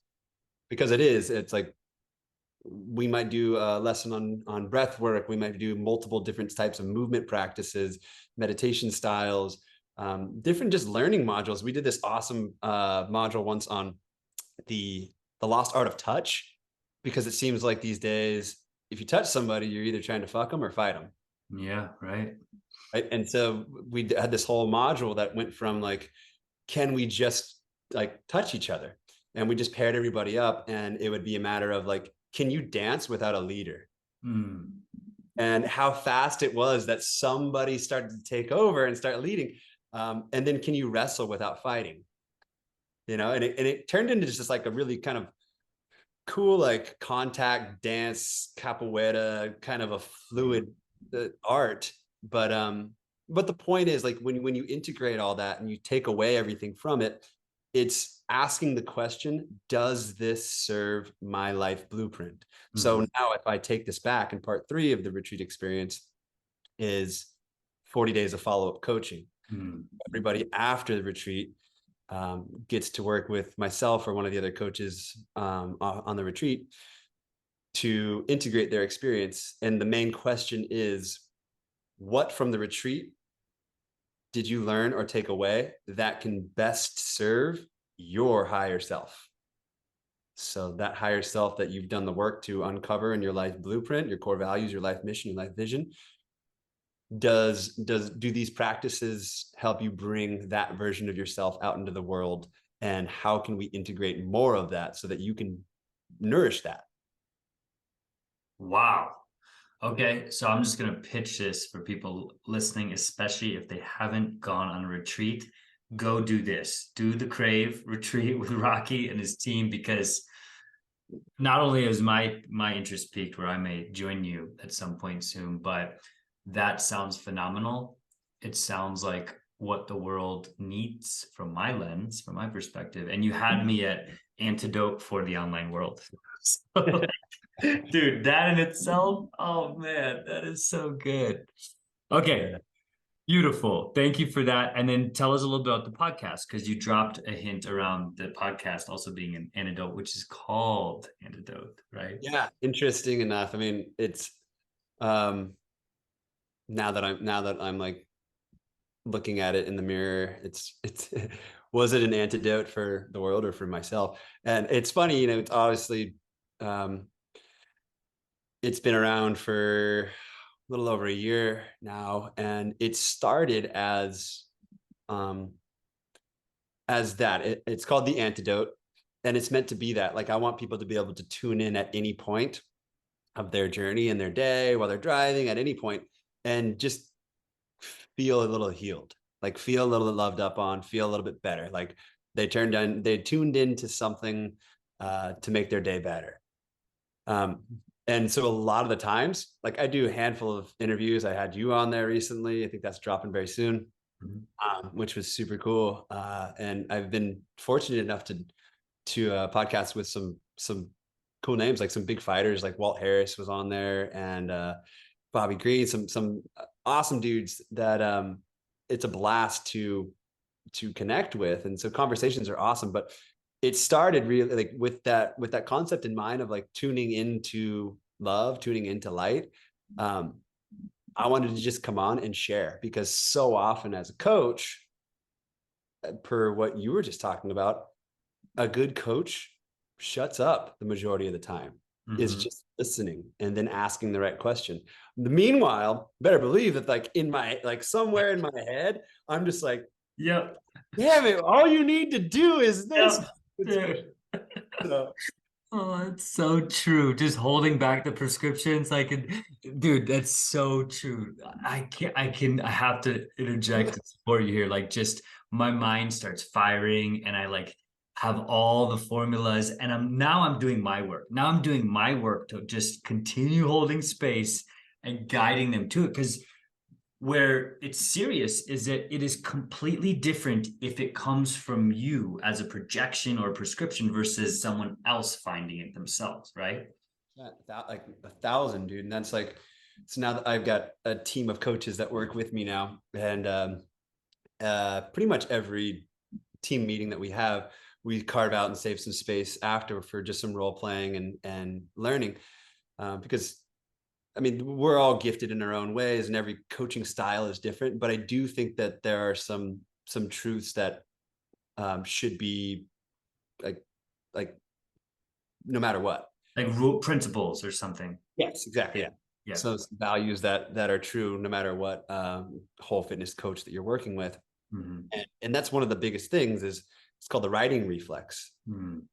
Speaker 2: it's like we might do a lesson on breath work. We might do multiple different types of movement practices, meditation styles, different just learning modules. We did this awesome module once on the the lost art of touch, because it seems like these days, if you touch somebody, you're either trying to fuck them or fight them.
Speaker 1: Yeah, right.
Speaker 2: Right? And so we had this whole module that went from like, can we just like touch each other? And we just paired everybody up, and it would be a matter of like, can you dance without a leader?
Speaker 1: Mm.
Speaker 2: And how fast it was that somebody started to take over and start leading. And then can you wrestle without fighting? And it turned into just like a really kind of cool, like contact dance, capoeira, kind of a fluid art. But the point is, like, when you integrate all that and you take away everything from it, it's asking the question, does this serve my life blueprint? So
Speaker 1: Mhm.
Speaker 2: now if I take this back, and part 3 of the retreat experience is 40 days of follow-up coaching.
Speaker 1: Mhm.
Speaker 2: Everybody after the retreat gets to work with myself or one of the other coaches on the retreat to integrate their experience. And the main question is, what from the retreat did you learn or take away that can best serve your higher self? So that higher self that you've done the work to uncover in your life blueprint, your core values, your life mission, your life vision, do these practices help you bring that version of yourself out into the world? And how can we integrate more of that so that you can nourish that?
Speaker 1: Wow. Okay, so I'm just gonna pitch this for people listening, especially if they haven't gone on a retreat. Go do this. Do the Crave retreat with Rocky and his team, because not only is my interest peaked where I may join you at some point soon, but that sounds phenomenal. It sounds like what the world needs from my lens, from my perspective. And you had me at antidote for the online world. So, dude, that in itself, oh man, that is so good. Okay,
Speaker 2: Yeah.
Speaker 1: beautiful. Thank you for that. And then tell us a little bit about the podcast, because you dropped a hint around the podcast also being an antidote, which is called Antidote, right?
Speaker 2: Yeah, interesting enough. I mean, it's um now that I'm like looking at it in the mirror, it's was it an antidote for the world or for myself? And it's funny, it's obviously um it's been around for a little over a year now, and it started um as that. It's called the antidote, and it's meant to be that. Like, I want people to be able to tune in at any point of their journey in their day, while they're driving, at any point, and just feel a little healed, like feel a little loved up on, feel a little bit better. Like they tuned into something to make their day better. Um, and so a lot of the times, like, I do a handful of interviews. I had you on there recently. I think that's dropping very soon,
Speaker 1: Mhm.
Speaker 2: which was super cool. And I've been fortunate enough to podcast with some cool names, like some big fighters, like Walt Harris was on there, and Bobby Green, some awesome dudes that it's a blast to connect with. And so conversations are awesome. But it started really like with that concept in mind of like tuning into love, tuning into light. Um, I wanted to just come on and share, because so often as a coach, per what you were just talking about, a good coach shuts up the majority of the time, is
Speaker 1: Mhm.
Speaker 2: just listening and then asking the right question. Meanwhile, better believe that, like, in my, like, somewhere in my head, I'm just like,
Speaker 1: Yep.
Speaker 2: damn it, all you need to do is this.
Speaker 1: Yep. Dude.
Speaker 2: So,
Speaker 1: Oh, that's so true. Just holding back the prescriptions, dude, that's so true. I have to interject and support you here. Like, just my mind starts firing, and I like have all the formulas, and I'm doing my work. Now I'm doing my work to just continue holding space and guiding them to it. Because where it's serious is that it is completely different if it comes from you as a projection or a prescription versus someone else finding it themselves, right?
Speaker 2: like 1,000, dude. And that's like, so now that I've got a team of coaches that work with me now, and pretty much every team meeting that we have, we carve out and save some space after for just some role playing and learning, because I mean, we're all gifted in our own ways, and every coaching style is different. But I do think that there are some truths that should be like like no matter what.
Speaker 1: Like rule principles or something.
Speaker 2: Yes, exactly. Yeah.
Speaker 1: Yeah.
Speaker 2: So some values that are true no matter what whole fitness coach that you're working with.
Speaker 1: Mhm.
Speaker 2: And that's one of the biggest things, is it's called the writing reflex.
Speaker 1: Mhm.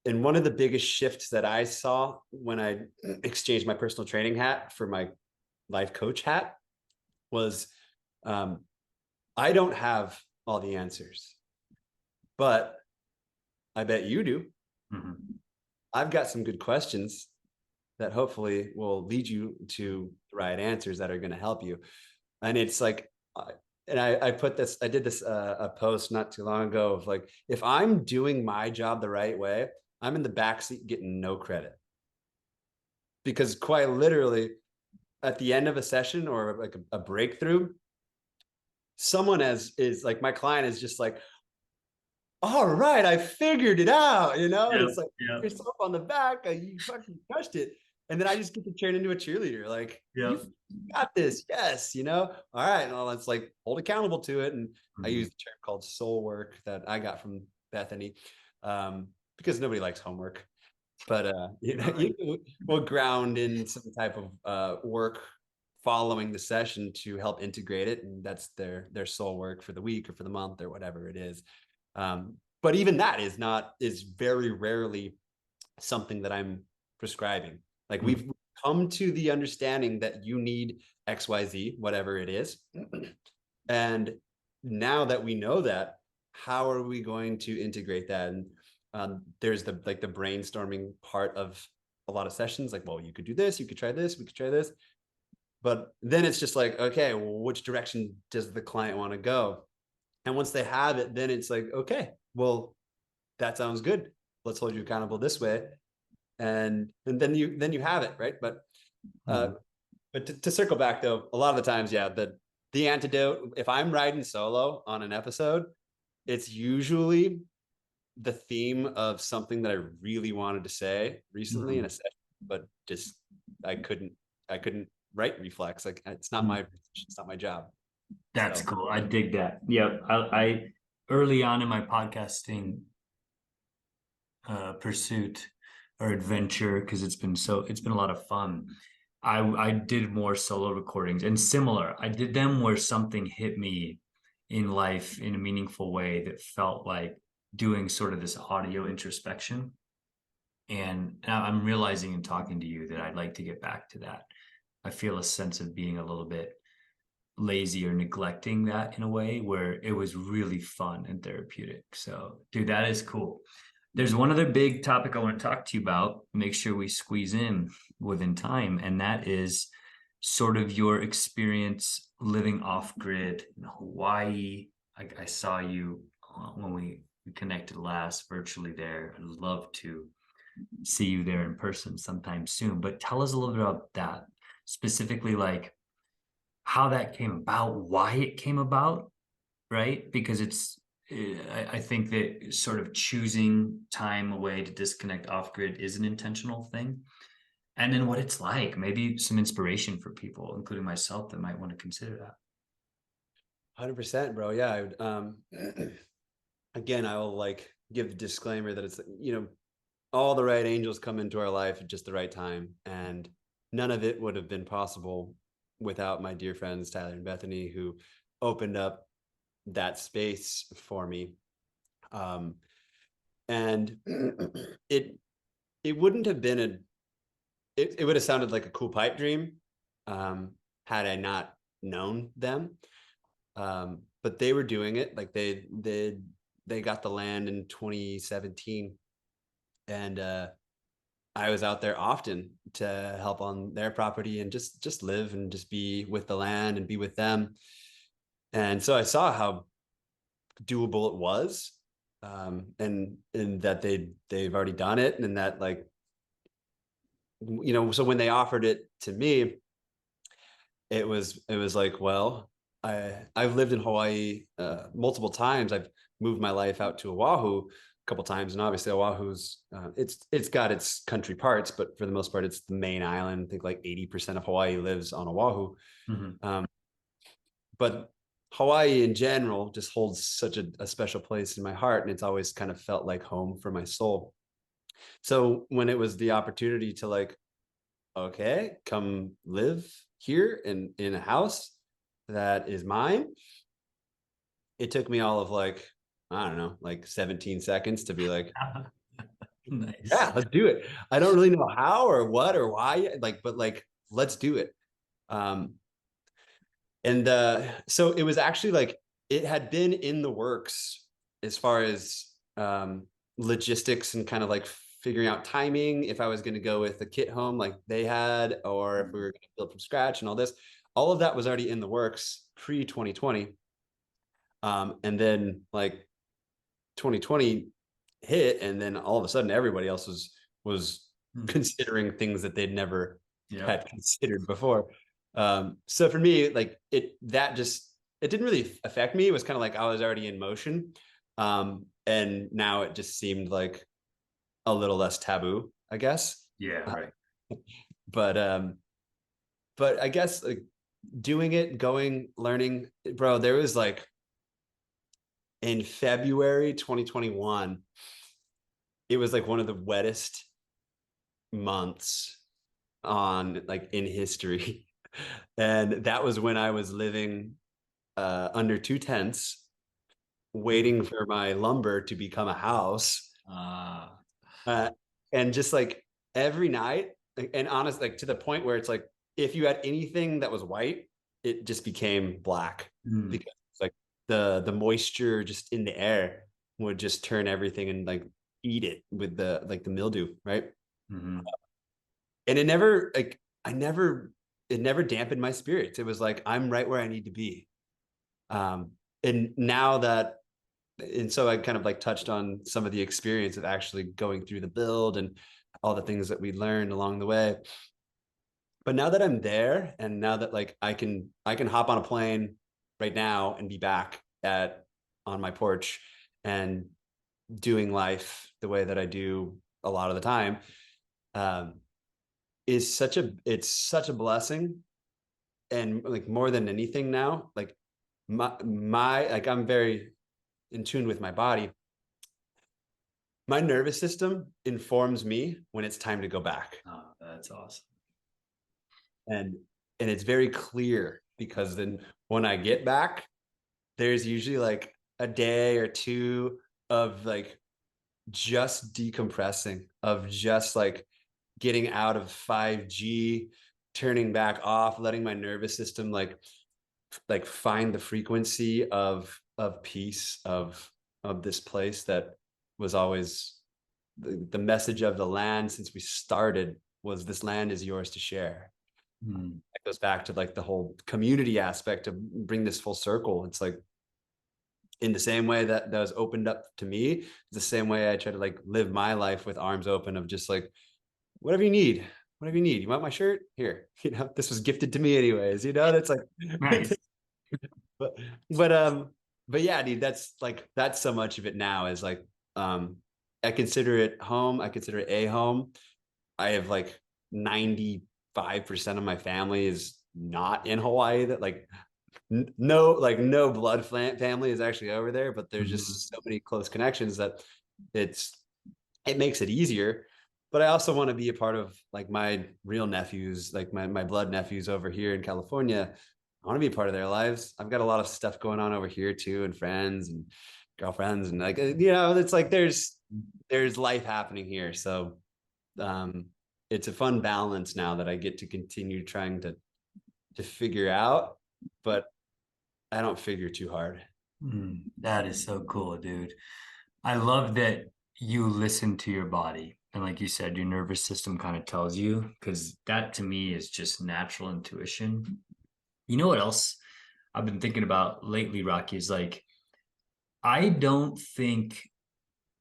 Speaker 2: And one of the biggest shifts that I saw when I exchanged my personal training hat for my life coach hat was, um, I don't have all the answers, but I bet you do.
Speaker 1: Mhm.
Speaker 2: I've got some good questions that hopefully will lead you to the right answers that are going to help you. And it's like, and I did this a post not too long ago of like, if I'm doing my job the right way, I'm in the backseat getting no credit. Because quite literally, at the end of a session or like a breakthrough, someone is like, my client is just like, all right, I figured it out, you know? And
Speaker 1: Yep,
Speaker 2: it's like,
Speaker 1: yep,
Speaker 2: yourself on the back, you fucking crushed it. And then I just get to turn into a cheerleader. Like, you
Speaker 1: yep.
Speaker 2: got this. Yes, you know? All right. Well, let's like hold accountable to it. And I
Speaker 1: Mhm.
Speaker 2: use the term called soul work that I got from Bethany, because nobody likes homework. But you will ground in some type of work following the session to help integrate it. And that's their soul work for the week or for the month or whatever it is. But even that is very rarely something that I'm prescribing. Like,
Speaker 1: Mhm.
Speaker 2: we've come to the understanding that you need XYZ, whatever it is. And now that we know that, how are we going to integrate that? And there's the brainstorming part of a lot of sessions. Like, well, you could do this, you could try this, we could try this. But then it's just like, okay, well, which direction does the client want to go? And once they have it, then it's like, okay, well, that sounds good. Let's hold you accountable this way. And then you have it, right? Uh,
Speaker 1: Mhm.
Speaker 2: but to circle back though, a lot of the times, yeah, the antidote, if I'm riding solo on an episode, it's usually the theme of something that I really wanted to say recently in
Speaker 1: Mhm.
Speaker 2: a session, but just I couldn't I couldn't write reflex. Like,
Speaker 1: Mhm.
Speaker 2: it's not my job.
Speaker 1: That's
Speaker 2: So
Speaker 1: cool. I dig that. Yep. I early on in my podcasting pursuit or adventure, because it's been a lot of fun. I did more solo recordings and similar. I did them where something hit me in life in a meaningful way that felt like doing sort of this audio introspection. And I'm realizing in talking to you that I'd like to get back to that. I feel a sense of being a little bit lazy or neglecting that in a way where it was really fun and therapeutic. So, dude, that is cool. There's one other big topic I want to talk to you about, make sure we squeeze in within time, and that is sort of your experience living off grid in Hawaii. I saw you when we connected last virtually there. I'd love to see you there in person sometime soon, but tell us a little bit about that, specifically like how that came about, why it came about, right? Because I think that sort of choosing time away to disconnect off grid is an intentional thing. And then what it's like, maybe some inspiration for people, including myself, that might want to consider that.
Speaker 2: 100%, bro. Yeah. I would, again, I will like give the disclaimer that it's, all the right angels come into our life at just the right time. And none of it would have been possible without my dear friends, Tyler and Bethany, who opened up that space for me. Um, and it, it wouldn't have been it would have sounded like a cool pipe dream, had I not known them. But they were doing it. Like, they got the land in 2017. And I was out there often to help on their property and just live and just be with the land and be with them. And so I saw how doable it was, and that they've already done it, and that, like, so when they offered it to me, it was like, well, I've lived in Hawaii multiple times. I've moved my life out to Oahu a couple times, and obviously Oahu's it's got its country parts, but for the most part, it's the main island. I think like 80% of Hawaii lives on Oahu,
Speaker 1: Mhm.
Speaker 2: um, but Hawaii in general just holds such a special place in my heart, and it's always kind of felt like home for my soul. So when it was the opportunity to, like, okay, come live here in a house that is mine, it took me all of, like, I don't know, like 17 seconds to be like,
Speaker 1: Nice.
Speaker 2: yeah, let's do it. I don't really know how or what or why, like, but like, let's do it. Um, and so it was actually like, it had been in the works as far as logistics and kind of like figuring out timing, if I was going to go with the kit home like they had, or if we were going to build from scratch and all this. All of that was already in the works pre 2020. And then like 2020 hit, and then all of a sudden everybody else was
Speaker 1: Hmm.
Speaker 2: considering things that they'd never
Speaker 1: Yep.
Speaker 2: had considered before. So for me, like it didn't really affect me. It was kind of like I was already in motion. And now it just seemed like a little less taboo, I guess.
Speaker 1: Yeah,
Speaker 2: Uh,
Speaker 1: right.
Speaker 2: but but I guess like doing it, going, learning, bro, there was like in February 2021, it was like one of the wettest months on like in history. And that was when I was living under two tents, waiting for my lumber to become a house.
Speaker 1: Uh,
Speaker 2: Uh, and just like every night, and honest, like to the point where it's like if you had anything that was white, it just became black
Speaker 1: mm,
Speaker 2: because like the moisture just in the air would just turn everything and like eat it with the like the mildew, right?
Speaker 1: mhm.
Speaker 2: And it never like I never it never dampened my spirits. It was like I'm right where I need to be. And now that and so I kind of like touched on some of the experience of actually going through the build and all the things that we learned along the way. But now that I'm there, and now that like I can hop on a plane right now and be back at on my porch and doing life the way that I do a lot of the time, um, is such a blessing. And like more than anything now, like my like I'm very in tune with my body. My nervous system informs me when it's time to go back.
Speaker 1: Oh, that's awesome.
Speaker 2: And it's very clear because then when I get back, there's usually like a day or two of like just decompressing, of just like getting out of 5G, turning back off, letting my nervous system like find the frequency of peace, of this place that was always the message of the land since we started was this land is yours to share.
Speaker 1: Mm,
Speaker 2: It goes back to like the whole community aspect to bring this full circle. It's like in the same way that was opened up to me, the same way I try to like live my life with arms open of just like whatever you need, whatever you need. You want my shirt? Here. This was gifted to me anyways. That's like
Speaker 1: nice.
Speaker 2: but but um but yeah, dude, that's so much of it now is like um I consider it home. I consider it a home. I have like 95% of my family is not in Hawaii that like no blood family is actually over there, but there's
Speaker 1: Mhm.
Speaker 2: just so many close connections that it's it makes it easier. But I also want to be a part of like my real nephews, like my blood nephews over here in California. I want to be a part of their lives. I've got a lot of stuff going on over here too, and friends and girlfriends, and like it's like there's life happening here. So um, it's a fun balance now that I get to continue trying to figure out, but I don't figure too hard.
Speaker 1: That is so cool, dude. I love that you listen to your body. And like you said, your nervous system kind of tells you, because that to me is just natural intuition. You know what else I've been thinking about lately, Rocky, is like, I don't think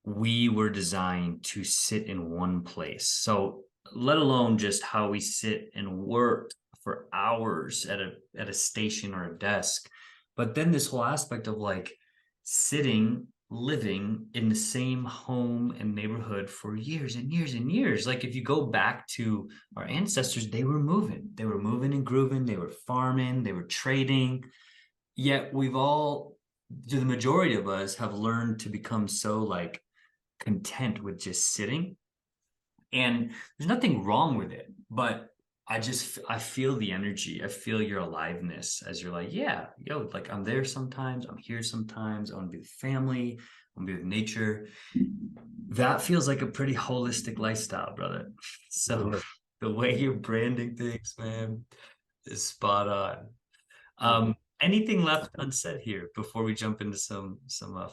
Speaker 1: we were designed to sit in one place. So, let alone just how we sit and work for hours at a station or a desk. But then this whole aspect of like sitting, living in the same home and neighborhood for years and years and years. Like if you go back to our ancestors, they were moving. They were moving and grooving, they were farming, they were trading. Yet we've all, the majority of us have learned to become so like content with just sitting, and there's nothing wrong with it, but I feel the energy, I feel your aliveness as you're like, yeah, yo, like I'm there sometimes, I'm here sometimes, I want to be with family, I want to be with nature. That feels like a pretty holistic lifestyle, brother. So
Speaker 2: Yeah.
Speaker 1: the way you're branding things, man, is spot on.
Speaker 2: Mhm.
Speaker 1: Anything left unsaid here before we jump into some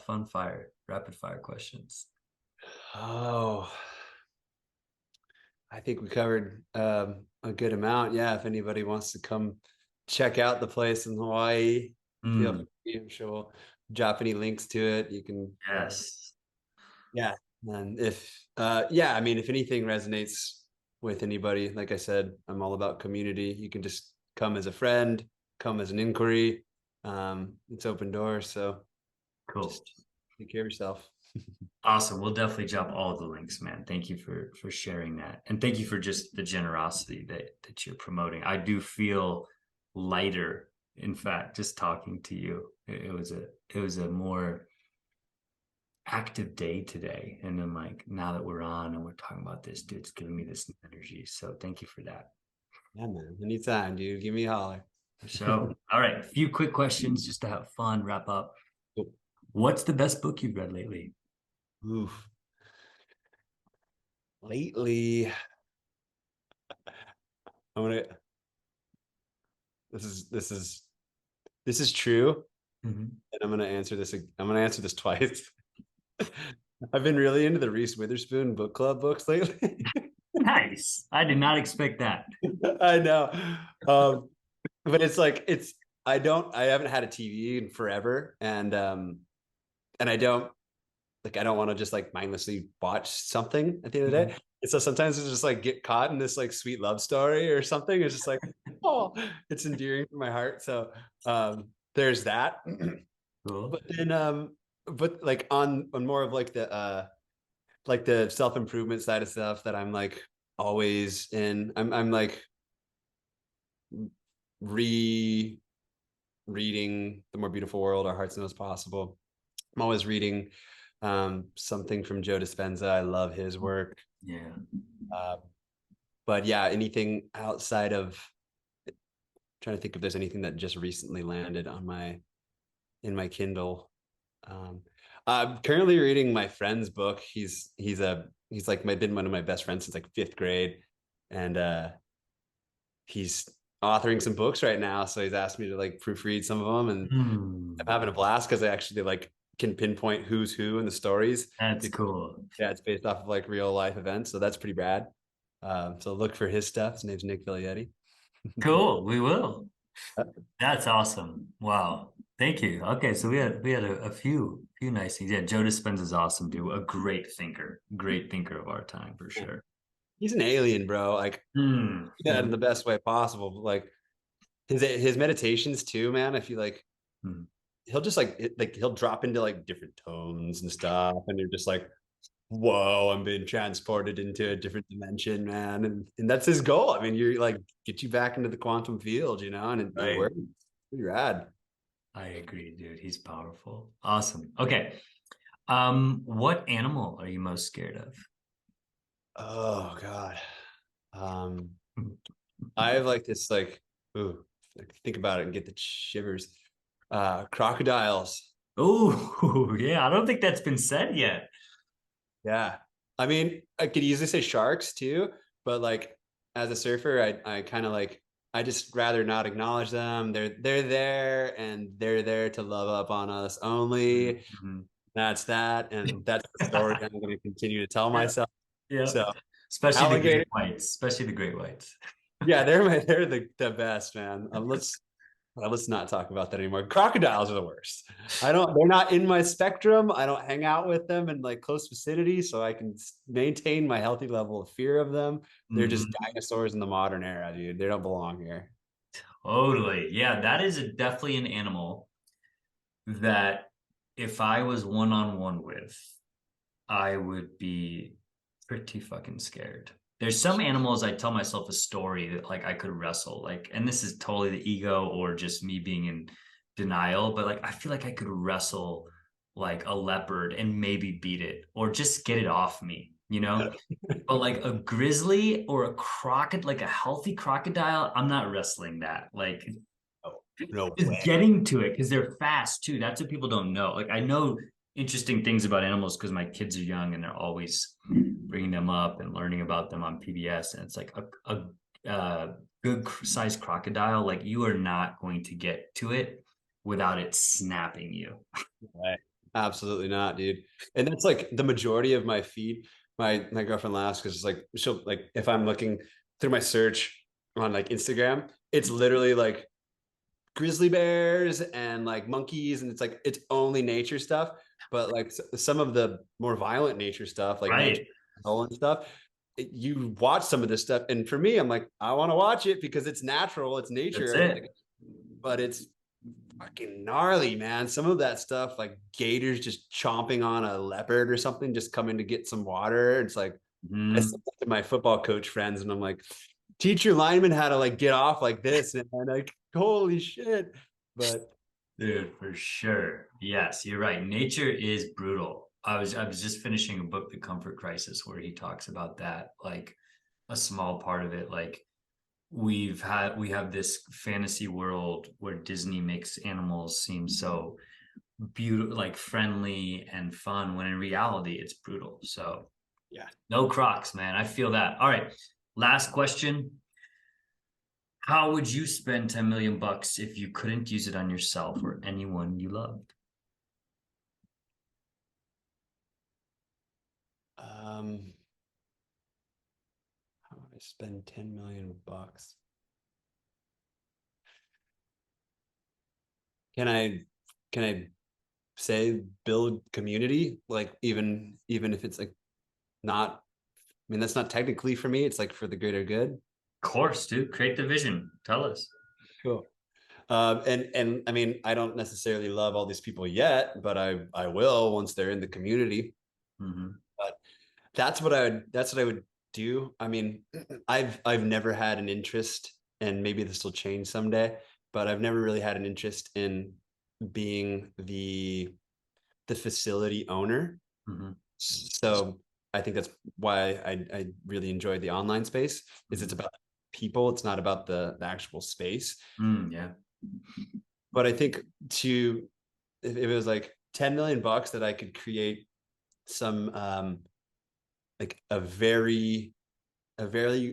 Speaker 1: fun fire rapid fire questions?
Speaker 2: Oh, I think we covered a good amount. Yeah, if anybody wants to come check out the place in Hawaii, feel
Speaker 1: Mm.
Speaker 2: free. I'm sure drop any links to it. You can,
Speaker 1: Yes.
Speaker 2: yeah. And if, yeah, I mean, if anything resonates with anybody, like I said, I'm all about community. You can just come as a friend, come as an inquiry. It's open doors. So
Speaker 1: Cool.
Speaker 2: just take care of yourself.
Speaker 1: Awesome. We'll definitely drop all the links, man. Thank you for sharing that. And thank you for just the generosity that you're promoting. I do feel lighter, in fact, just talking to you. It was a more active day today. And then like now that we're on and we're talking about this, dude, it's giving me this energy. So thank you for that.
Speaker 2: Yeah, man. Anytime, dude. Give me a holler.
Speaker 1: So, all right, a few quick questions just to have fun, wrap up.
Speaker 2: Cool.
Speaker 1: What's the best book you've read lately?
Speaker 2: Oof. Lately, I'm gonna. This is this is this is true,
Speaker 1: Mhm.
Speaker 2: and I'm gonna answer this. I'm gonna answer this twice. I've been really into the Reese Witherspoon book club books lately.
Speaker 1: Nice. I did not expect that.
Speaker 2: I know, um, but it's like it's. I haven't had a TV in forever, and I don't like. I don't want to just like mindlessly watch something at the end of the day.
Speaker 1: Mhm.
Speaker 2: And so sometimes it's just like get caught in this like sweet love story or something. It's just like, oh, it's endearing to my heart. So there's that.
Speaker 1: Cool.
Speaker 2: But then but like on more of like the self-improvement side of stuff that I'm like always in, I'm like rereading The More Beautiful World, Our Hearts Know As Possible. I'm always reading something from Joe Dispenza. I love his work.
Speaker 1: Yeah.
Speaker 2: uh, but yeah, anything outside of, trying to think if there's anything that just recently landed on my in my Kindle. Um, I'm currently reading my friend's book. He's like been one of my best friends since like fifth grade, and he's authoring some books right now. So he's asked me to like proofread some of them, and I'm
Speaker 1: Hmm.
Speaker 2: having a blast because I actually like can pinpoint who's who in the stories.
Speaker 1: That's
Speaker 2: Because,
Speaker 1: cool.
Speaker 2: yeah, it's based off of like real life events, so that's pretty rad. So look for his stuff. His name's Nick Viglietti.
Speaker 1: Cool. We will. That's awesome. Wow. Thank you. Okay, so we had a few nice things. Yeah, Joe Dispenza is awesome, dude. A great thinker of our time for sure.
Speaker 2: He's an alien, bro. Like,
Speaker 1: Hmm.
Speaker 2: yeah, in the best way possible. Like his meditations too, man. I feel like
Speaker 1: Hmm.
Speaker 2: he'll just like he'll drop into like different tones and stuff, and you're just like, whoa, I'm being transported into a different dimension, man. And that's his goal. I mean, you're like get you back into the quantum field, you know, and it
Speaker 1: Right.
Speaker 2: works. Pretty rad.
Speaker 1: I agree, dude. He's powerful. Awesome. Okay. What animal are you most scared of?
Speaker 2: Oh God. Um, I have like this like, ooh, like, think about it and get the shivers. Crocodiles.
Speaker 1: Oh, yeah. I don't think that's been said yet.
Speaker 2: Yeah. I mean, I could easily say sharks too, but like as a surfer, I kind of like I just rather not acknowledge them. They're there and they're there to love up on us only.
Speaker 1: Mhm.
Speaker 2: That's that, and that's the story I'm going to continue to tell
Speaker 1: Yeah.
Speaker 2: myself.
Speaker 1: Yeah.
Speaker 2: So
Speaker 1: Especially the great
Speaker 2: alligator,
Speaker 1: whites, especially the great whites.
Speaker 2: yeah, they're the best, man. Let's not talk about that anymore. Crocodiles are the worst. They're not in my spectrum. I don't hang out with them in like close vicinity, so I can maintain my healthy level of fear of them. They're just
Speaker 1: Mhm.
Speaker 2: dinosaurs in the modern era, dude. They don't belong here.
Speaker 1: Totally. Yeah, that is definitely an animal that if I was one on one with, I would be pretty fucking scared. There's some animals I tell myself a story that like I could wrestle, like, and this is totally the ego or just me being in denial, but like I feel like I could wrestle like a leopard and maybe beat it or just get it off me, you know? But like a grizzly or a crocodile, like a healthy crocodile, I'm not wrestling that. Like
Speaker 2: Oh, no
Speaker 1: just
Speaker 2: way.
Speaker 1: getting to it because they're fast too. That's what people don't know. Like I know interesting things about animals because my kids are young and they're always bringing them up and learning about them on PBS. And it's like a good sized crocodile. Like you are not going to get to it without it snapping you.
Speaker 2: Way. Absolutely not, dude. And that's like the majority of my feed. My girlfriend laughs because it's like she'll like if I'm looking through my search on like Instagram, it's literally like grizzly bears and like monkeys, and it's like it's only nature stuff. But like some of the more violent nature stuff, like nature
Speaker 1: Right.
Speaker 2: and stuff, you watch some of this stuff, and for me, I'm like, I want to watch it because it's natural, it's
Speaker 1: That's
Speaker 2: nature,
Speaker 1: it.
Speaker 2: but it's fucking gnarly, man. Some of that stuff, like gators just chomping on a leopard or something, just coming to get some water. It's like I said
Speaker 1: Mhm.
Speaker 2: to my football coach friends, and I'm like, teach your linemen how to like get off like this, and like, holy shit. But
Speaker 1: Dude, for sure. Yes, you're right. Nature is brutal. I was just finishing a book, The Comfort Crisis, where he talks about that, like a small part of it. Like we have this fantasy world where Disney makes animals seem so beautiful, like friendly and fun, when in reality it's brutal. So
Speaker 2: yeah.
Speaker 1: no Crocs, man. I feel that. All right. Last question. How would you spend 10 million bucks if you couldn't use it on yourself or anyone you loved?
Speaker 2: Um, how would I spend 10 million bucks? Can I can I say build community? Like even if it's like not, I mean, that's not technically for me, it's like for the greater good.
Speaker 1: Of course, dude. Create the vision. Tell us.
Speaker 2: Cool. And I mean, I don't necessarily love all these people yet, but I will once they're in the community.
Speaker 1: Mhm.
Speaker 2: But that's what I would do. I mean, I've never had an interest, and maybe this will change someday, but I've never really had an interest in being the facility owner.
Speaker 1: Mhm.
Speaker 2: So I think that's why I really enjoyed the online space, is it's
Speaker 1: Mhm.
Speaker 2: about people, it's not about the actual space.
Speaker 1: Yeah.
Speaker 2: But I think to if it was like 10 million bucks that I could create some like a very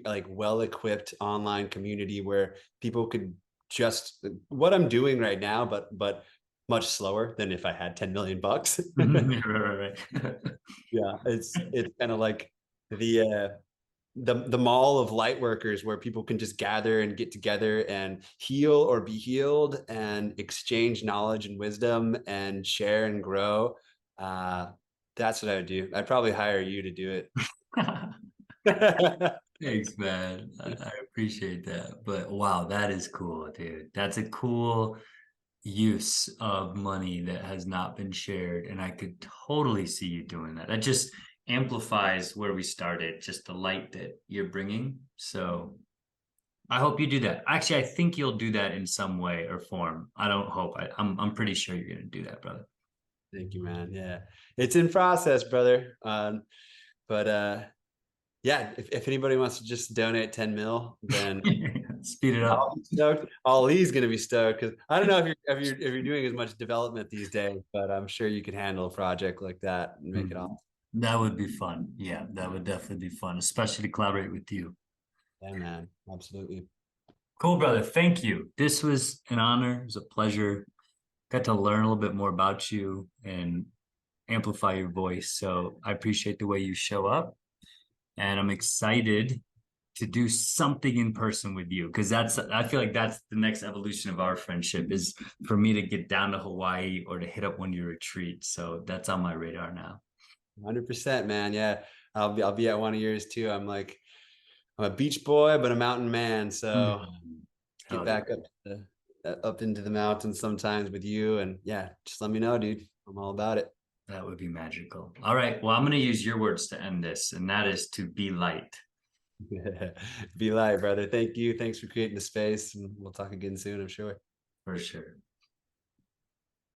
Speaker 2: like well equipped online community where people could just what I'm doing right now, but much slower than if I had 10 million bucks.
Speaker 1: Right, right, right.
Speaker 2: Yeah, it's kind of like the mall of light workers where people can just gather and get together and heal or be healed and exchange knowledge and wisdom and share and grow. Uh, that's what I would do. I'd probably hire you to do it.
Speaker 1: Thanks, man. I appreciate that. But wow, that is cool, dude. That's a cool use of money that has not been shared. And I could totally see you doing that. That just amplifies where we started, just the light that you're bringing. So I hope you do that. Actually, I think you'll do that in some way or form. I don't hope. I'm pretty sure you're gonna do that, brother.
Speaker 2: Thank you, man. Yeah, it's in process, brother. But yeah, if anybody wants to just donate 10 mil, then
Speaker 1: Speed it up.
Speaker 2: I'll be stoked. Ollie's gonna be stoked because I don't know if you're doing as much development these days, but I'm sure you could handle a project like that and make it
Speaker 1: Mhm.
Speaker 2: awesome.
Speaker 1: That would be fun. Yeah, that would definitely be fun, especially to collaborate with you.
Speaker 2: Yeah, man, absolutely.
Speaker 1: Cool, brother. Thank you. This was an honor. It was a pleasure. Got to learn a little bit more about you and amplify your voice. So I appreciate the way you show up. And I'm excited to do something in person with you because I feel like that's the next evolution of our friendship is for me to get down to Hawaii or to hit up one of your retreats. So that's on my radar now.
Speaker 2: 100%, man. Yeah, I'll be at one of yours too. I'm a beach boy, but a mountain man. So get
Speaker 1: Hell yeah.
Speaker 2: back up into the mountains sometimes with you, and yeah, just let me know, dude. I'm all about it.
Speaker 1: That would be magical. All right. Well, I'm going to use your words to end this, and that is to be light.
Speaker 2: Be light, brother. Thank you. Thanks for creating the space, and we'll talk again soon, I'm sure.
Speaker 1: For sure.